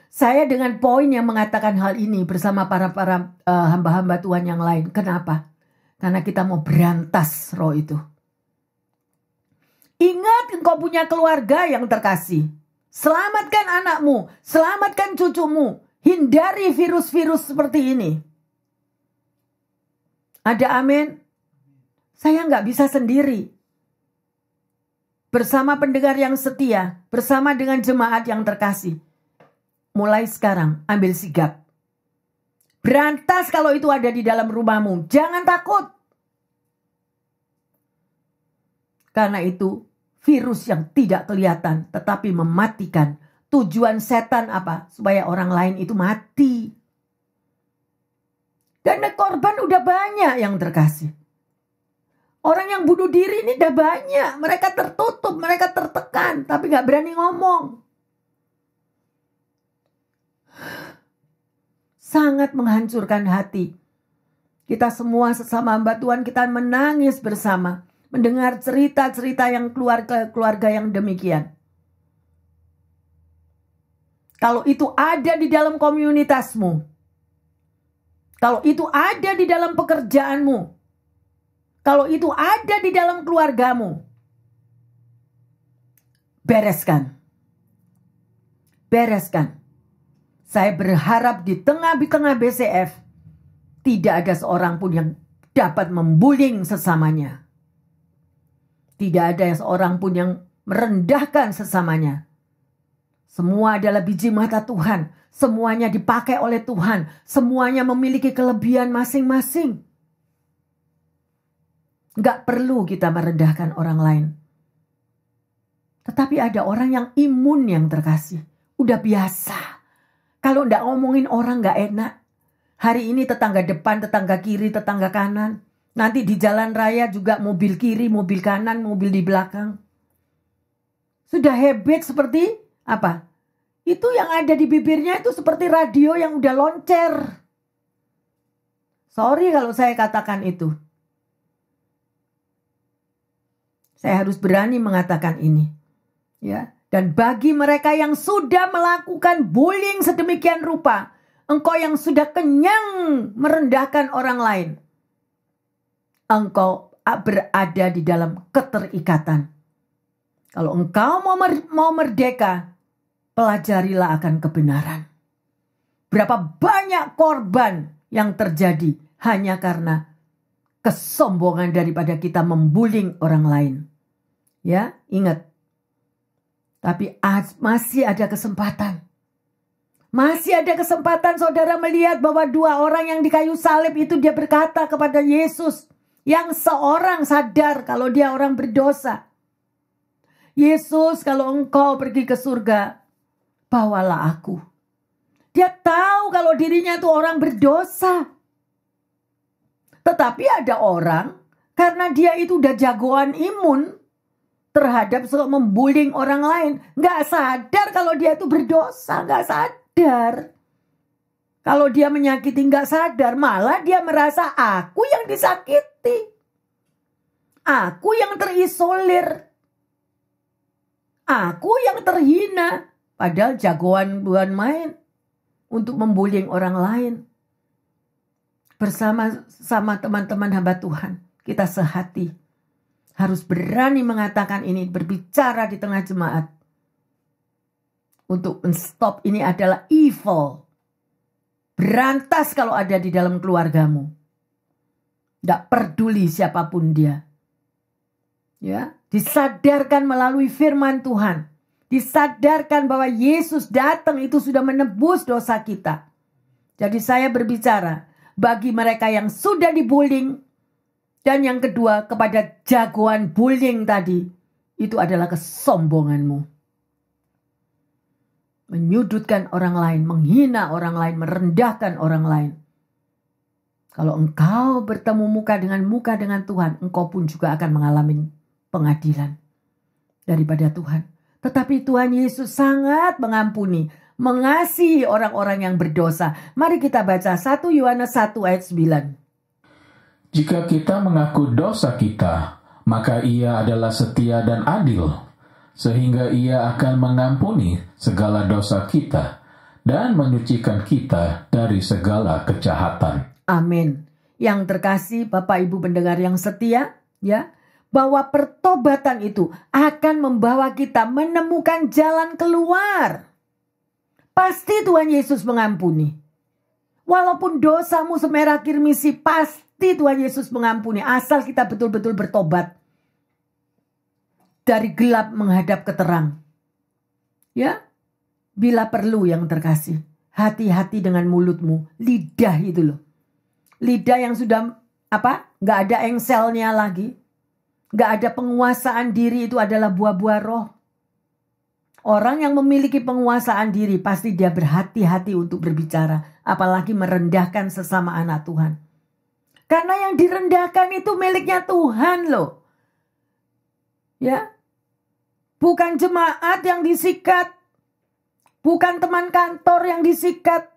Saya dengan poin yang mengatakan hal ini bersama para hamba-hamba Tuhan yang lain. Kenapa? Karena kita mau berantas roh itu. Ingat engkau punya keluarga yang terkasih. Selamatkan anakmu, selamatkan cucumu. Hindari virus-virus seperti ini. Ada amin? Saya nggak bisa sendiri. Bersama pendengar yang setia, bersama dengan jemaat yang terkasih. Mulai sekarang, ambil sigap. Berantas kalau itu ada di dalam rumahmu. Jangan takut. Karena itu, virus yang tidak kelihatan, tetapi mematikan. Tujuan setan apa? Supaya orang lain itu mati. Dan korban udah banyak yang terkasih. Orang yang bunuh diri ini udah banyak. Mereka tertutup, mereka tertekan. Tapi gak berani ngomong. Sangat menghancurkan hati. Kita semua sesama hamba Tuhan, kita menangis bersama. Mendengar cerita-cerita yang keluarga yang demikian. Kalau itu ada di dalam komunitasmu. Kalau itu ada di dalam pekerjaanmu. Kalau itu ada di dalam keluargamu, bereskan. Bereskan. Saya berharap di tengah-tengah BCF, tidak ada seorang pun yang dapat membullying sesamanya. Tidak ada seorang pun yang merendahkan sesamanya. Semua adalah biji mata Tuhan. Semuanya dipakai oleh Tuhan. Semuanya memiliki kelebihan masing-masing. Gak perlu kita merendahkan orang lain. Tetapi ada orang yang imun yang terkasih. Udah biasa. Kalau gak ngomongin orang gak enak. Hari ini tetangga depan, tetangga kiri, tetangga kanan. Nanti di jalan raya juga mobil kiri, mobil kanan, mobil di belakang. Sudah habit seperti apa? Itu yang ada di bibirnya itu seperti radio yang udah loncer. Sorry kalau saya katakan itu. Saya harus berani mengatakan ini. Ya, dan bagi mereka yang sudah melakukan bullying sedemikian rupa, engkau yang sudah kenyang merendahkan orang lain, engkau berada di dalam keterikatan. Kalau engkau mau merdeka, pelajarilah akan kebenaran. Berapa banyak korban yang terjadi hanya karena kesombongan daripada kita membullying orang lain. Ya, ingat. Tapi masih ada kesempatan. Masih ada kesempatan saudara melihat bahwa 2 orang yang di kayu salib itu dia berkata kepada Yesus, Yang seorang sadar kalau dia orang berdosa. Yesus, kalau engkau pergi ke surga, bawalah aku. Dia tahu kalau dirinya itu orang berdosa. Tetapi ada orang, karena dia itu udah jagoan imun terhadap membullying orang lain. Nggak sadar kalau dia itu berdosa, nggak sadar. Kalau dia menyakiti nggak sadar, malah dia merasa aku yang disakiti. Aku yang terisolir. Aku yang terhina. Padahal jagoan bukan main untuk membullying orang lain. Bersama teman-teman hamba Tuhan, kita sehati. Harus berani mengatakan ini, berbicara di tengah jemaat. Untuk men-stop ini adalah evil. Berantas kalau ada di dalam keluargamu. Tidak peduli siapapun dia. Ya, disadarkan melalui firman Tuhan. Disadarkan bahwa Yesus datang itu sudah menebus dosa kita. Jadi saya berbicara bagi mereka yang sudah dibullying. Dan yang kedua kepada jagoan bullying tadi. Itu adalah kesombonganmu. Menyudutkan orang lain, menghina orang lain, merendahkan orang lain. Kalau engkau bertemu muka dengan Tuhan, engkau pun juga akan mengalami pengadilan daripada Tuhan. Tetapi Tuhan Yesus sangat mengampuni, mengasihi orang-orang yang berdosa. Mari kita baca 1 Yohanes 1 ayat 9. Jika kita mengaku dosa kita, maka Ia adalah setia dan adil, sehingga Ia akan mengampuni segala dosa kita dan menyucikan kita dari segala kejahatan. Amin. Yang terkasih Bapak Ibu pendengar yang setia, ya, bahwa pertobatan itu akan membawa kita menemukan jalan keluar. Pasti Tuhan Yesus mengampuni. Walaupun dosamu semerah kirmisi, pasti Tuhan Yesus mengampuni. Asal kita betul-betul bertobat. Dari gelap menghadap ke terang. Ya, bila perlu yang terkasih, hati-hati dengan mulutmu, lidah itu loh. Lidah yang sudah nggak ada engselnya lagi, nggak ada penguasaan diri, itu adalah buah-buah roh. Orang yang memiliki penguasaan diri pasti dia berhati-hati untuk berbicara, apalagi merendahkan sesama anak Tuhan. Karena yang direndahkan itu miliknya Tuhan loh. Ya, bukan jemaat yang disikat, bukan teman kantor yang disikat,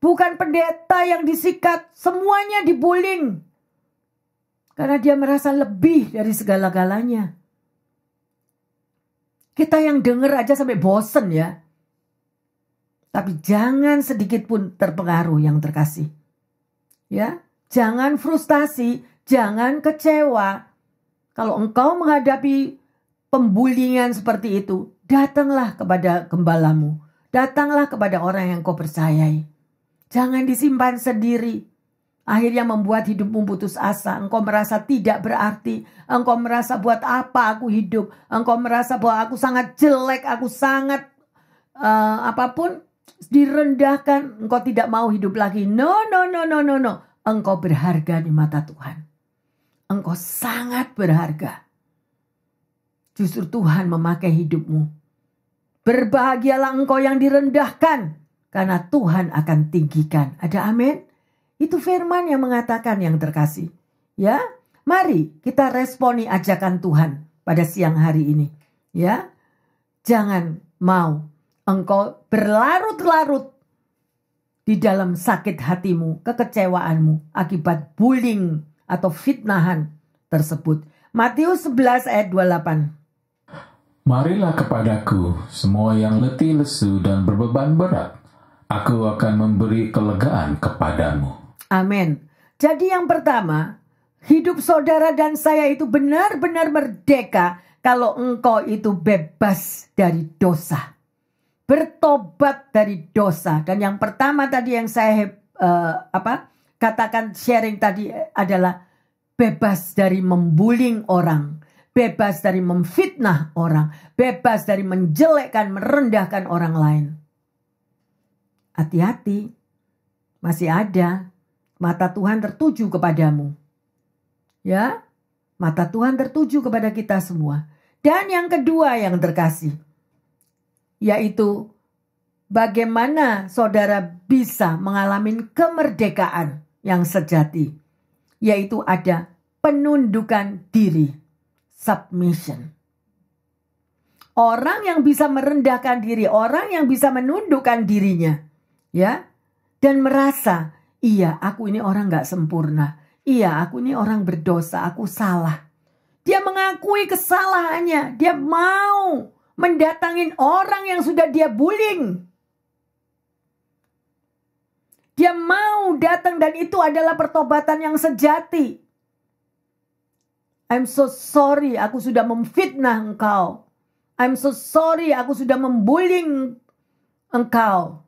bukan pendeta yang disikat, semuanya dibullying. Karena dia merasa lebih dari segala-galanya. Kita yang dengar aja sampai bosen ya. Tapi jangan sedikit pun terpengaruh yang terkasih. Ya, jangan frustasi, jangan kecewa. Kalau engkau menghadapi pembulingan seperti itu, datanglah kepada gembalamu. Datanglah kepada orang yang kau percayai. Jangan disimpan sendiri. Akhirnya membuat hidupmu putus asa. Engkau merasa tidak berarti. Engkau merasa buat apa aku hidup. Engkau merasa bahwa aku sangat jelek. Aku sangat apapun direndahkan. Engkau tidak mau hidup lagi. No. Engkau berharga di mata Tuhan. Engkau sangat berharga. Justru Tuhan memakai hidupmu. Berbahagialah engkau yang direndahkan. Karena Tuhan akan tinggikan. Ada amin? Itu firman yang mengatakan yang terkasih. Ya, mari kita responi ajakan Tuhan pada siang hari ini. Ya, jangan mau engkau berlarut-larut di dalam sakit hatimu, kekecewaanmu akibat bullying atau fitnahan tersebut. Matius 11 ayat 28. Marilah kepadaku semua yang letih lesu dan berbeban berat. Aku akan memberi kelegaan kepadamu. Amin. Jadi yang pertama, hidup saudara dan saya itu benar-benar merdeka kalau engkau itu bebas dari dosa. Bertobat dari dosa. Dan yang pertama tadi yang saya katakan sharing tadi adalah bebas dari membullying orang. Bebas dari memfitnah orang. Bebas dari menjelekkan, merendahkan orang lain. Hati-hati. Masih ada. Mata Tuhan tertuju kepadamu. Ya, mata Tuhan tertuju kepada kita semua. Dan yang kedua yang terkasih, yaitu bagaimana saudara bisa mengalami kemerdekaan yang sejati, yaitu ada penundukan diri, submission. Orang yang bisa merendahkan diri, orang yang bisa menundukkan dirinya, ya, dan merasa, iya, aku ini orang gak sempurna. Iya, aku ini orang berdosa, aku salah. Dia mengakui kesalahannya. Dia mau mendatangin orang yang sudah dia bullying. Dia mau datang dan itu adalah pertobatan yang sejati. I'm so sorry, aku sudah memfitnah engkau. I'm so sorry, aku sudah membullying engkau.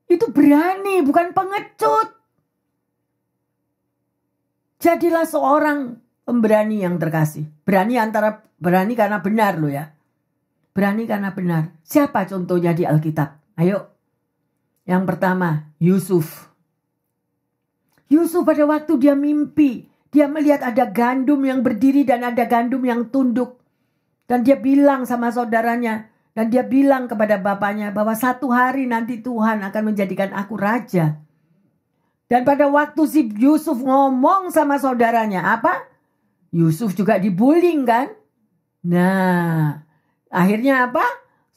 Itu berani, bukan pengecut. Jadilah seorang pemberani yang terkasih. Berani karena benar loh ya. Berani karena benar. Siapa contohnya di Alkitab? Ayo. Yang pertama, Yusuf. Yusuf pada waktu dia mimpi. Dia melihat ada gandum yang berdiri dan ada gandum yang tunduk. Dan dia bilang sama saudaranya. Dan dia bilang kepada bapaknya bahwa satu hari nanti Tuhan akan menjadikan aku raja. Dan pada waktu si Yusuf ngomong sama saudaranya, apa? Yusuf juga dibullying kan? Nah, akhirnya apa?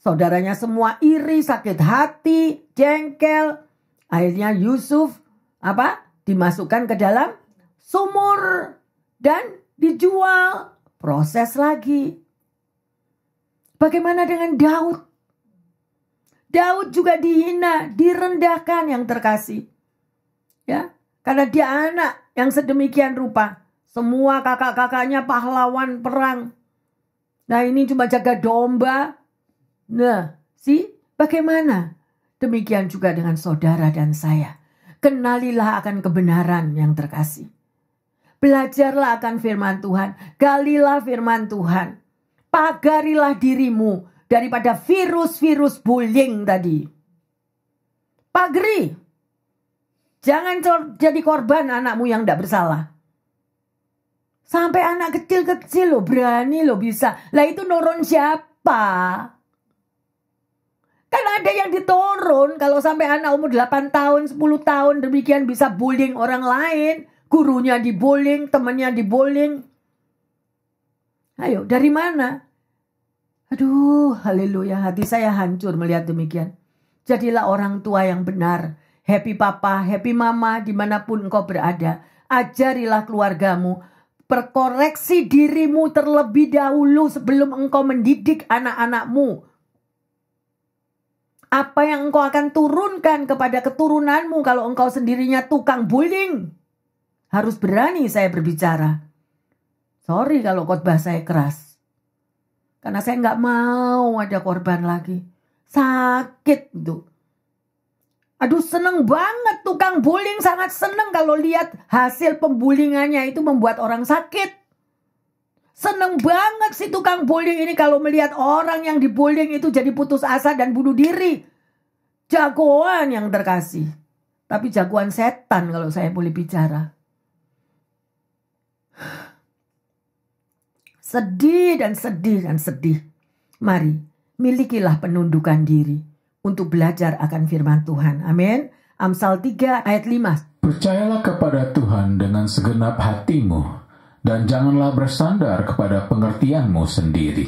Saudaranya semua iri, sakit hati, jengkel. Akhirnya Yusuf apa? Dimasukkan ke dalam sumur dan dijual. Proses lagi. Bagaimana dengan Daud? Daud juga dihina, direndahkan yang terkasih. Ya, karena dia anak yang sedemikian rupa. Semua kakak-kakaknya pahlawan perang. Nah, ini cuma jaga domba. Nah, bagaimana? Demikian juga dengan saudara dan saya. Kenalilah akan kebenaran yang terkasih. Belajarlah akan firman Tuhan. Galilah firman Tuhan. Pagarilah dirimu daripada virus-virus bullying tadi. Pagari. Jangan jadi korban anakmu yang tidak bersalah. Sampai anak kecil-kecil lo berani lo bisa. Lah itu nurun siapa? Kan ada yang diturun. Kalau sampai anak umur 8 tahun, 10 tahun demikian bisa bullying orang lain. Gurunya dibullying, temannya dibullying. Ayo, dari mana? Aduh, haleluya. Hati saya hancur melihat demikian. Jadilah orang tua yang benar. Happy papa, happy mama, dimanapun engkau berada. Ajarilah keluargamu. Perkoreksi dirimu terlebih dahulu sebelum engkau mendidik anak-anakmu. Apa yang engkau akan turunkan kepada keturunanmu kalau engkau sendirinya tukang bullying? Harus berani saya berbicara. Sorry kalau khotbah saya keras. Karena saya nggak mau ada korban lagi. Sakit itu. Aduh, seneng banget tukang bullying, sangat seneng kalau lihat hasil pembulingannya itu membuat orang sakit. Seneng banget si tukang bullying ini kalau melihat orang yang dibullying itu jadi putus asa dan bunuh diri. Jagoan yang terkasih. Tapi jagoan setan kalau saya boleh bicara. Sedih dan sedih dan sedih. Mari, milikilah penundukan diri. Untuk belajar akan firman Tuhan. Amin. Amsal 3 ayat 5. Percayalah kepada Tuhan dengan segenap hatimu, dan janganlah bersandar kepada pengertianmu sendiri.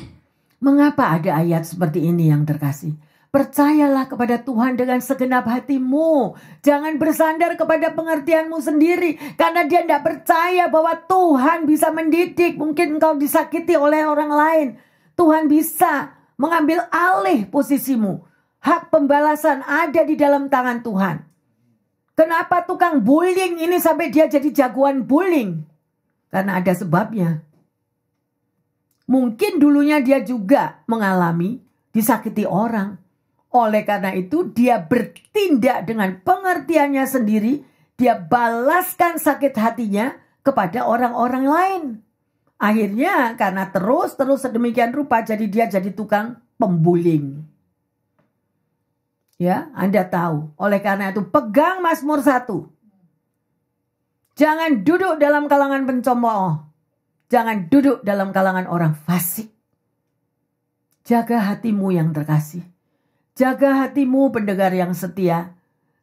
Mengapa ada ayat seperti ini yang terkasih? Percayalah kepada Tuhan dengan segenap hatimu. Jangan bersandar kepada pengertianmu sendiri. Karena dia tidak percaya bahwa Tuhan bisa mendidik. Mungkin engkau disakiti oleh orang lain. Tuhan bisa mengambil alih posisimu. Hak pembalasan ada di dalam tangan Tuhan. Kenapa tukang bullying ini sampai dia jadi jagoan bullying? Karena ada sebabnya. Mungkin dulunya dia juga mengalami disakiti orang. Oleh karena itu dia bertindak dengan pengertiannya sendiri. Dia balaskan sakit hatinya kepada orang-orang lain. Akhirnya karena terus sedemikian rupa jadi dia jadi tukang pembuling. Ya, Anda tahu. Oleh karena itu pegang Mazmur 1. Jangan duduk dalam kalangan pencemooh. Jangan duduk dalam kalangan orang fasik. Jaga hatimu yang terkasih. Jaga hatimu pendengar yang setia.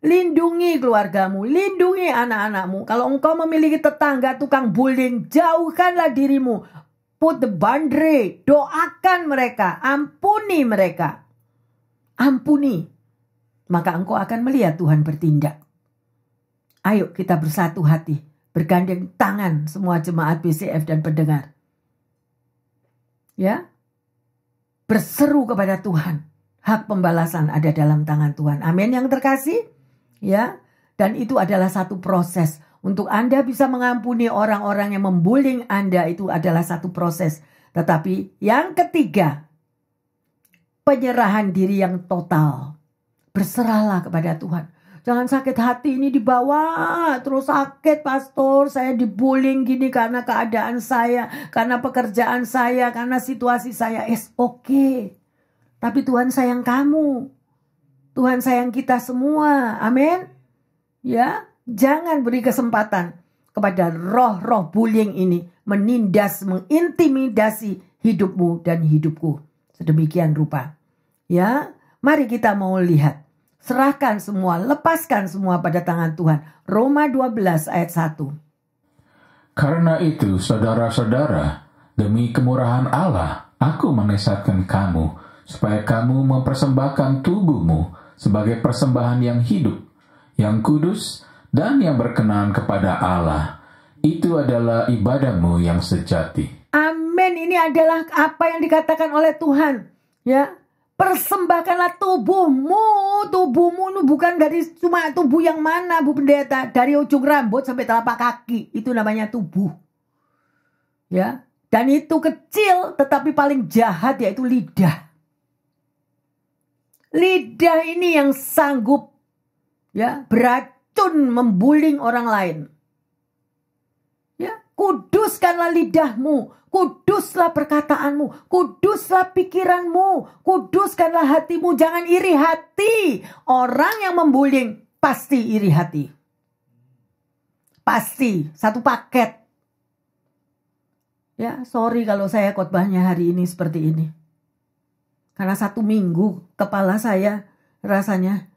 Lindungi keluargamu, lindungi anak-anakmu. Kalau engkau memiliki tetangga tukang bullying, jauhkanlah dirimu. Put the boundary, doakan mereka, ampuni mereka. Ampuni. Maka engkau akan melihat Tuhan bertindak. Ayo kita bersatu hati, bergandeng tangan semua jemaat BCF dan pendengar. Ya. Berseru kepada Tuhan. Hak pembalasan ada dalam tangan Tuhan. Amin yang terkasih. Ya. Dan itu adalah satu proses. Untuk Anda bisa mengampuni orang-orang yang membullying Anda, itu adalah satu proses. Tetapi yang ketiga, penyerahan diri yang total. Berserahlah kepada Tuhan. Jangan sakit hati ini dibawa. Terus sakit pastor. Saya dibullying gini karena keadaan saya. Karena pekerjaan saya. Karena situasi saya. It's okay. Tapi Tuhan sayang kamu. Tuhan sayang kita semua. Amin. Ya. Jangan beri kesempatan kepada roh-roh bullying ini. Menindas, mengintimidasi hidupmu dan hidupku. Sedemikian rupa. Ya. Mari kita mau lihat. Serahkan semua, lepaskan semua pada tangan Tuhan. Roma 12 ayat 1. Karena itu, saudara-saudara, demi kemurahan Allah, aku menasihatkan kamu, supaya kamu mempersembahkan tubuhmu sebagai persembahan yang hidup, yang kudus, dan yang berkenan kepada Allah. Itu adalah ibadahmu yang sejati. Amin. Ini adalah apa yang dikatakan oleh Tuhan. Ya. Persembahkanlah tubuhmu. Tubuhmu itu bukan dari cuma tubuh yang mana, Bu Pendeta. Dari ujung rambut sampai telapak kaki. Itu namanya tubuh. Ya. Dan itu kecil tetapi paling jahat yaitu lidah. Lidah ini yang sanggup ya beracun membuling orang lain. Ya, kuduskanlah lidahmu. Kuduslah perkataanmu, kuduslah pikiranmu, kuduskanlah hatimu. Jangan iri hati. Orang yang membuling pasti iri hati. Pasti, satu paket. Ya, sorry kalau saya khotbahnya hari ini seperti ini. Karena 1 minggu kepala saya rasanya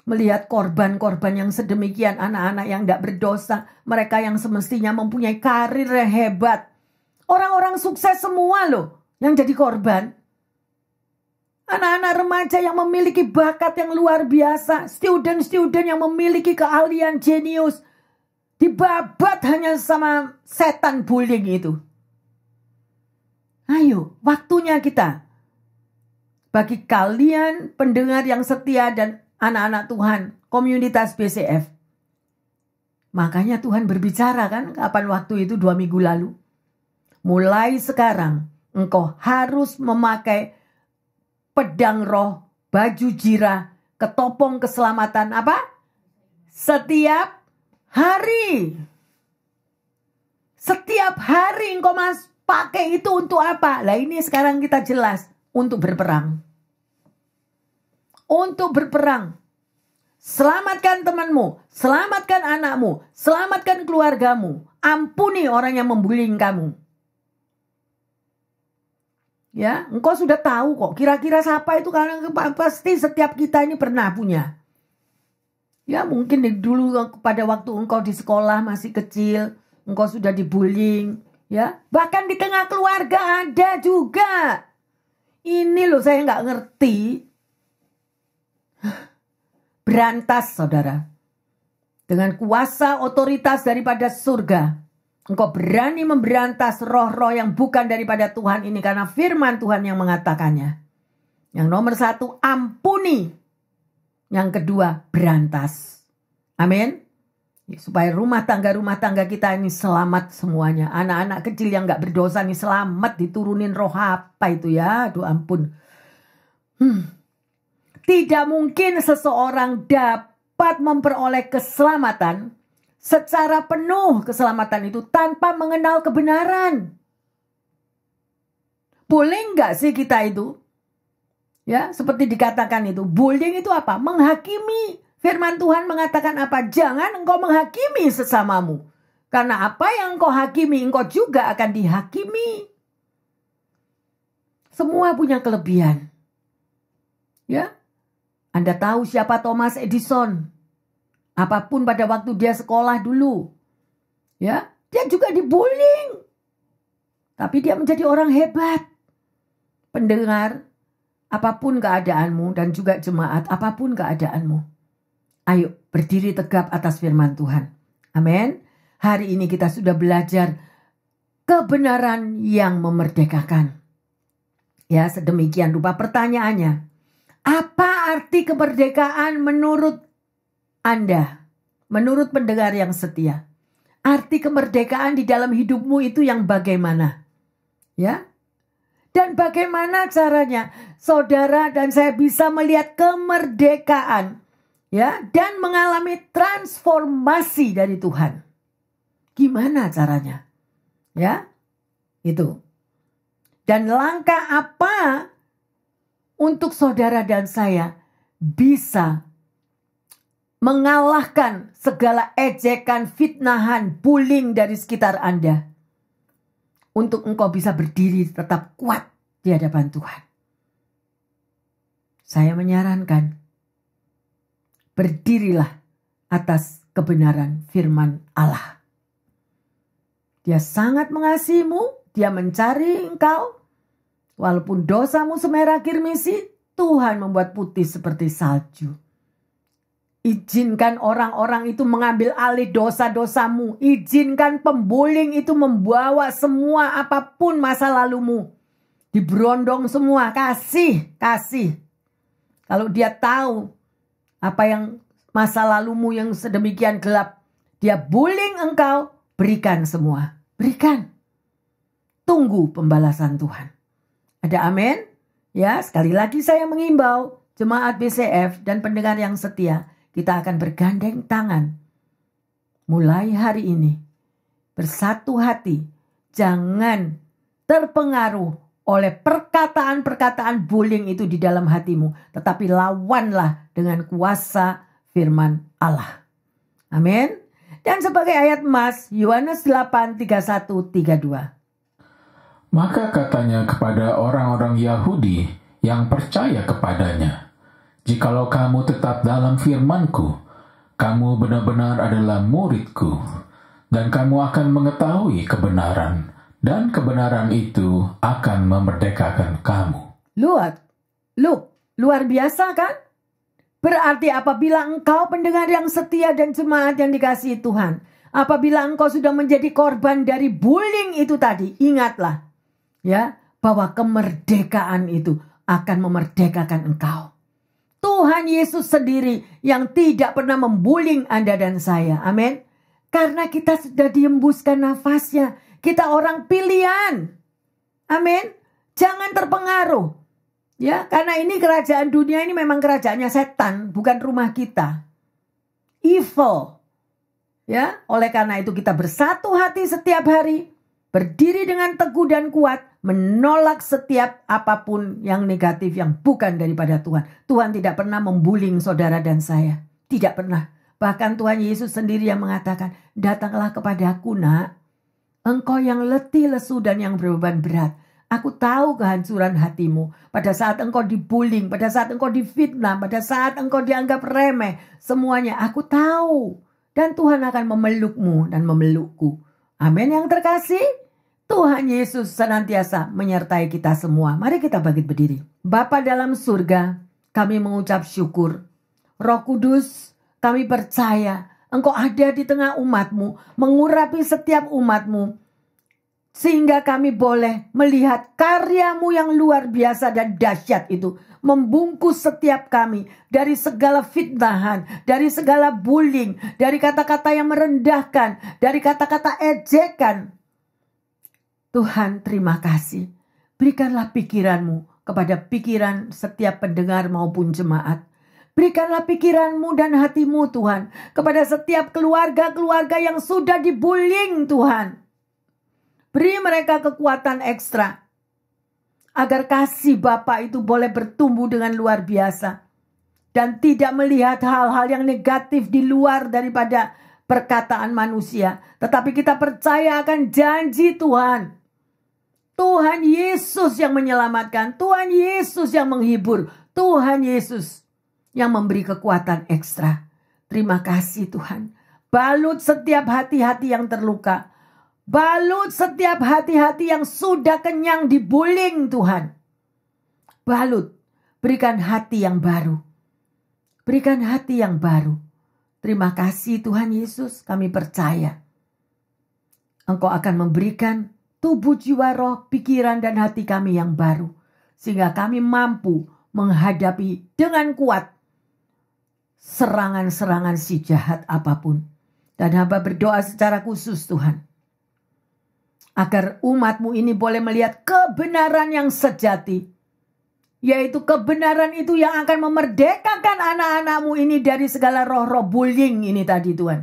melihat korban-korban yang sedemikian, anak-anak yang tidak berdosa, mereka yang semestinya mempunyai karir yang hebat. Orang-orang sukses semua loh yang jadi korban. Anak-anak remaja yang memiliki bakat yang luar biasa, student-student yang memiliki keahlian jenius, dibabat hanya sama setan bullying itu. Ayo, waktunya kita. Bagi kalian pendengar yang setia dan anak-anak Tuhan, komunitas BCF. Makanya Tuhan berbicara kan, kapan waktu itu 2 minggu lalu. Mulai sekarang, engkau harus memakai pedang roh, baju jirah, ketopong keselamatan apa? Setiap hari. Setiap hari engkau pakai itu untuk apa? Lah ini sekarang kita jelas, untuk berperang. Untuk berperang. Selamatkan temanmu, selamatkan anakmu, selamatkan keluargamu. Ampuni orang yang membullying kamu. Ya, engkau sudah tahu kok kira-kira siapa itu, karena pasti setiap kita ini pernah punya. Ya, mungkin dulu pada waktu engkau di sekolah masih kecil, engkau sudah dibullying, ya. Bahkan di tengah keluarga ada juga. Ini loh saya nggak ngerti. Berantas, saudara. Dengan kuasa otoritas daripada surga. Engkau berani memberantas roh-roh yang bukan daripada Tuhan ini. Karena firman Tuhan yang mengatakannya. Yang nomor 1, ampuni. Yang kedua, berantas. Amin. Supaya rumah tangga kita ini selamat semuanya. Anak-anak kecil yang gak berdosa ini selamat. Diturunin roh apa itu ya. Aduh ampun. Tidak mungkin seseorang dapat memperoleh keselamatan secara penuh, keselamatan itu tanpa mengenal kebenaran. Boleh nggak sih kita itu? Ya, seperti dikatakan itu, bullying itu apa? Menghakimi. Firman Tuhan mengatakan apa? Jangan engkau menghakimi sesamamu. Karena apa yang engkau hakimi, engkau juga akan dihakimi. Semua punya kelebihan. Ya, Anda tahu siapa Thomas Edison? Apapun pada waktu dia sekolah dulu. Ya, dia juga dibullying. Tapi dia menjadi orang hebat. Pendengar, apapun keadaanmu dan juga jemaat, apapun keadaanmu. Ayo berdiri tegap atas firman Tuhan. Amin. Hari ini kita sudah belajar kebenaran yang memerdekakan. Ya, sedemikian rupa pertanyaannya. Apa arti kemerdekaan menurut Anda? Menurut pendengar yang setia. Arti kemerdekaan di dalam hidupmu itu yang bagaimana? Ya. Dan bagaimana caranya saudara dan saya bisa melihat kemerdekaan, ya, dan mengalami transformasi dari Tuhan. Gimana caranya? Ya, itu. Dan langkah apa untuk saudara dan saya bisa mengalahkan segala ejekan, fitnahan, bullying dari sekitar Anda. Untuk engkau bisa berdiri tetap kuat di hadapan Tuhan. Saya menyarankan, berdirilah atas kebenaran firman Allah. Dia sangat mengasihimu, dia mencari engkau. Walaupun dosamu semerah kirmisi, Tuhan membuat putih seperti salju. Izinkan orang-orang itu mengambil alih dosa-dosamu. Izinkan pembuling itu membawa semua apapun masa lalumu. Diberondong semua. Kasih. Kalau dia tahu apa yang masa lalumu yang sedemikian gelap. Dia bullying engkau. Berikan semua. Berikan. Tunggu pembalasan Tuhan. Ada amin? Ya, sekali lagi saya mengimbau jemaat BCF dan pendengar yang setia. Kita akan bergandeng tangan mulai hari ini. Bersatu hati. Jangan terpengaruh oleh perkataan-perkataan bullying itu di dalam hatimu. Tetapi lawanlah dengan kuasa firman Allah. Amin. Dan sebagai ayat emas, Yohanes 8, 31, 32. Maka katanya kepada orang-orang Yahudi yang percaya kepadanya, "Jikalau kamu tetap dalam firman-Ku, kamu benar-benar adalah murid-Ku, dan kamu akan mengetahui kebenaran, dan kebenaran itu akan memerdekakan kamu." Luar biasa kan? Berarti apabila engkau pendengar yang setia dan jemaat yang dikasihi Tuhan, apabila engkau sudah menjadi korban dari bullying itu tadi, ingatlah ya bahwa kemerdekaan itu akan memerdekakan engkau. Tuhan Yesus sendiri yang tidak pernah membuling Anda dan saya. Amin. Karena kita sudah diembuskan nafasnya. Kita orang pilihan. Amin. Jangan terpengaruh. Ya, karena ini kerajaan dunia ini memang kerajaannya setan, bukan rumah kita. Evil. Ya, oleh karena itu kita bersatu hati setiap hari, berdiri dengan teguh dan kuat, menolak setiap apapun yang negatif yang bukan daripada Tuhan. Tuhan tidak pernah membuling saudara dan saya. Tidak pernah. Bahkan Tuhan Yesus sendiri yang mengatakan, "Datanglah kepadaku nak, engkau yang letih, lesu dan yang berbeban berat. Aku tahu kehancuran hatimu. Pada saat engkau dibuling, pada saat engkau difitnah, pada saat engkau dianggap remeh. Semuanya aku tahu. Dan Tuhan akan memelukmu dan memelukku." Amin yang terkasih. Tuhan Yesus senantiasa menyertai kita semua. Mari kita bangkit berdiri. Bapa dalam surga, kami mengucap syukur. Roh Kudus, kami percaya Engkau ada di tengah umat-Mu, mengurapi setiap umat-Mu, sehingga kami boleh melihat karya-Mu yang luar biasa dan dahsyat itu, membungkus setiap kami dari segala fitnahan, dari segala bullying, dari kata-kata yang merendahkan, dari kata-kata ejekan. Tuhan, terima kasih. Berikanlah pikiran-Mu kepada pikiran setiap pendengar maupun jemaat. Berikanlah pikiran-Mu dan hati-Mu Tuhan kepada setiap keluarga-keluarga yang sudah dibullying Tuhan. Beri mereka kekuatan ekstra agar kasih Bapa itu boleh bertumbuh dengan luar biasa. dan tidak melihat hal-hal yang negatif di luar daripada perkataan manusia. Tetapi kita percaya akan janji Tuhan. Tuhan Yesus yang menyelamatkan, Tuhan Yesus yang menghibur, Tuhan Yesus yang memberi kekuatan ekstra. Terima kasih Tuhan. Balut setiap hati-hati yang terluka. Balut setiap hati-hati yang sudah kenyang dibuling Tuhan. Balut, berikan hati yang baru. Berikan hati yang baru. Terima kasih Tuhan Yesus, kami percaya Engkau akan memberikan tubuh, jiwa, roh, pikiran, dan hati kami yang baru. Sehingga kami mampu menghadapi dengan kuat serangan-serangan si jahat apapun. Dan hamba berdoa secara khusus Tuhan, agar umat-Mu ini boleh melihat kebenaran yang sejati. Yaitu kebenaran itu yang akan memerdekakan anak-anak-Mu ini dari segala roh-roh bullying ini tadi Tuhan.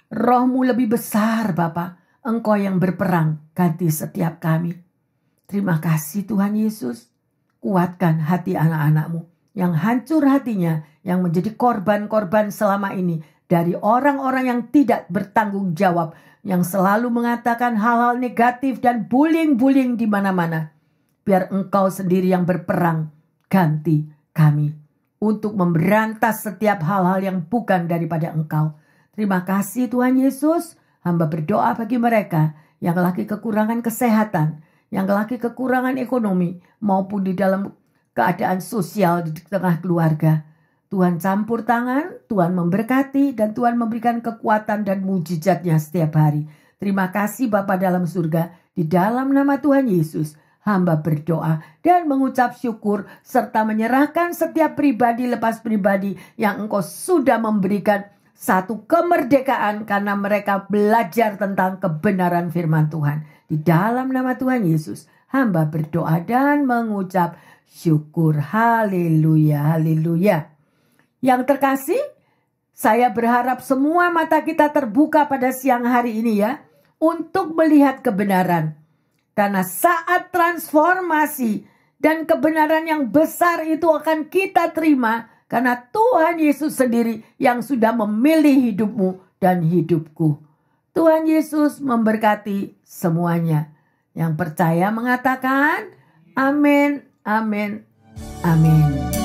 Roh-Mu lebih besar Bapa. Engkau yang berperang ganti setiap kami. Terima kasih Tuhan Yesus. Kuatkan hati anak-anak-Mu yang hancur hatinya, yang menjadi korban-korban selama ini dari orang-orang yang tidak bertanggung jawab, yang selalu mengatakan hal-hal negatif dan bullying-bullying di mana-mana. Biar Engkau sendiri yang berperang ganti kami untuk memberantas setiap hal-hal yang bukan daripada Engkau. Terima kasih Tuhan Yesus. Hamba berdoa bagi mereka yang lagi kekurangan kesehatan, yang lagi kekurangan ekonomi, maupun di dalam keadaan sosial di tengah keluarga. Tuhan campur tangan, Tuhan memberkati, dan Tuhan memberikan kekuatan dan mujizatnya setiap hari. Terima kasih Bapa dalam surga. Di dalam nama Tuhan Yesus, hamba berdoa dan mengucap syukur serta menyerahkan setiap pribadi lepas pribadi yang Engkau sudah memberikan satu kemerdekaan karena mereka belajar tentang kebenaran firman Tuhan. Di dalam nama Tuhan Yesus, hamba berdoa dan mengucap syukur. Haleluya, haleluya. Yang terkasih, saya berharap semua mata kita terbuka pada siang hari ini ya, untuk melihat kebenaran. Karena saat transformasi dan kebenaran yang besar itu akan kita terima, karena Tuhan Yesus sendiri yang sudah memilih hidupmu dan hidupku. Tuhan Yesus memberkati semuanya. Yang percaya mengatakan amin, amin, amin.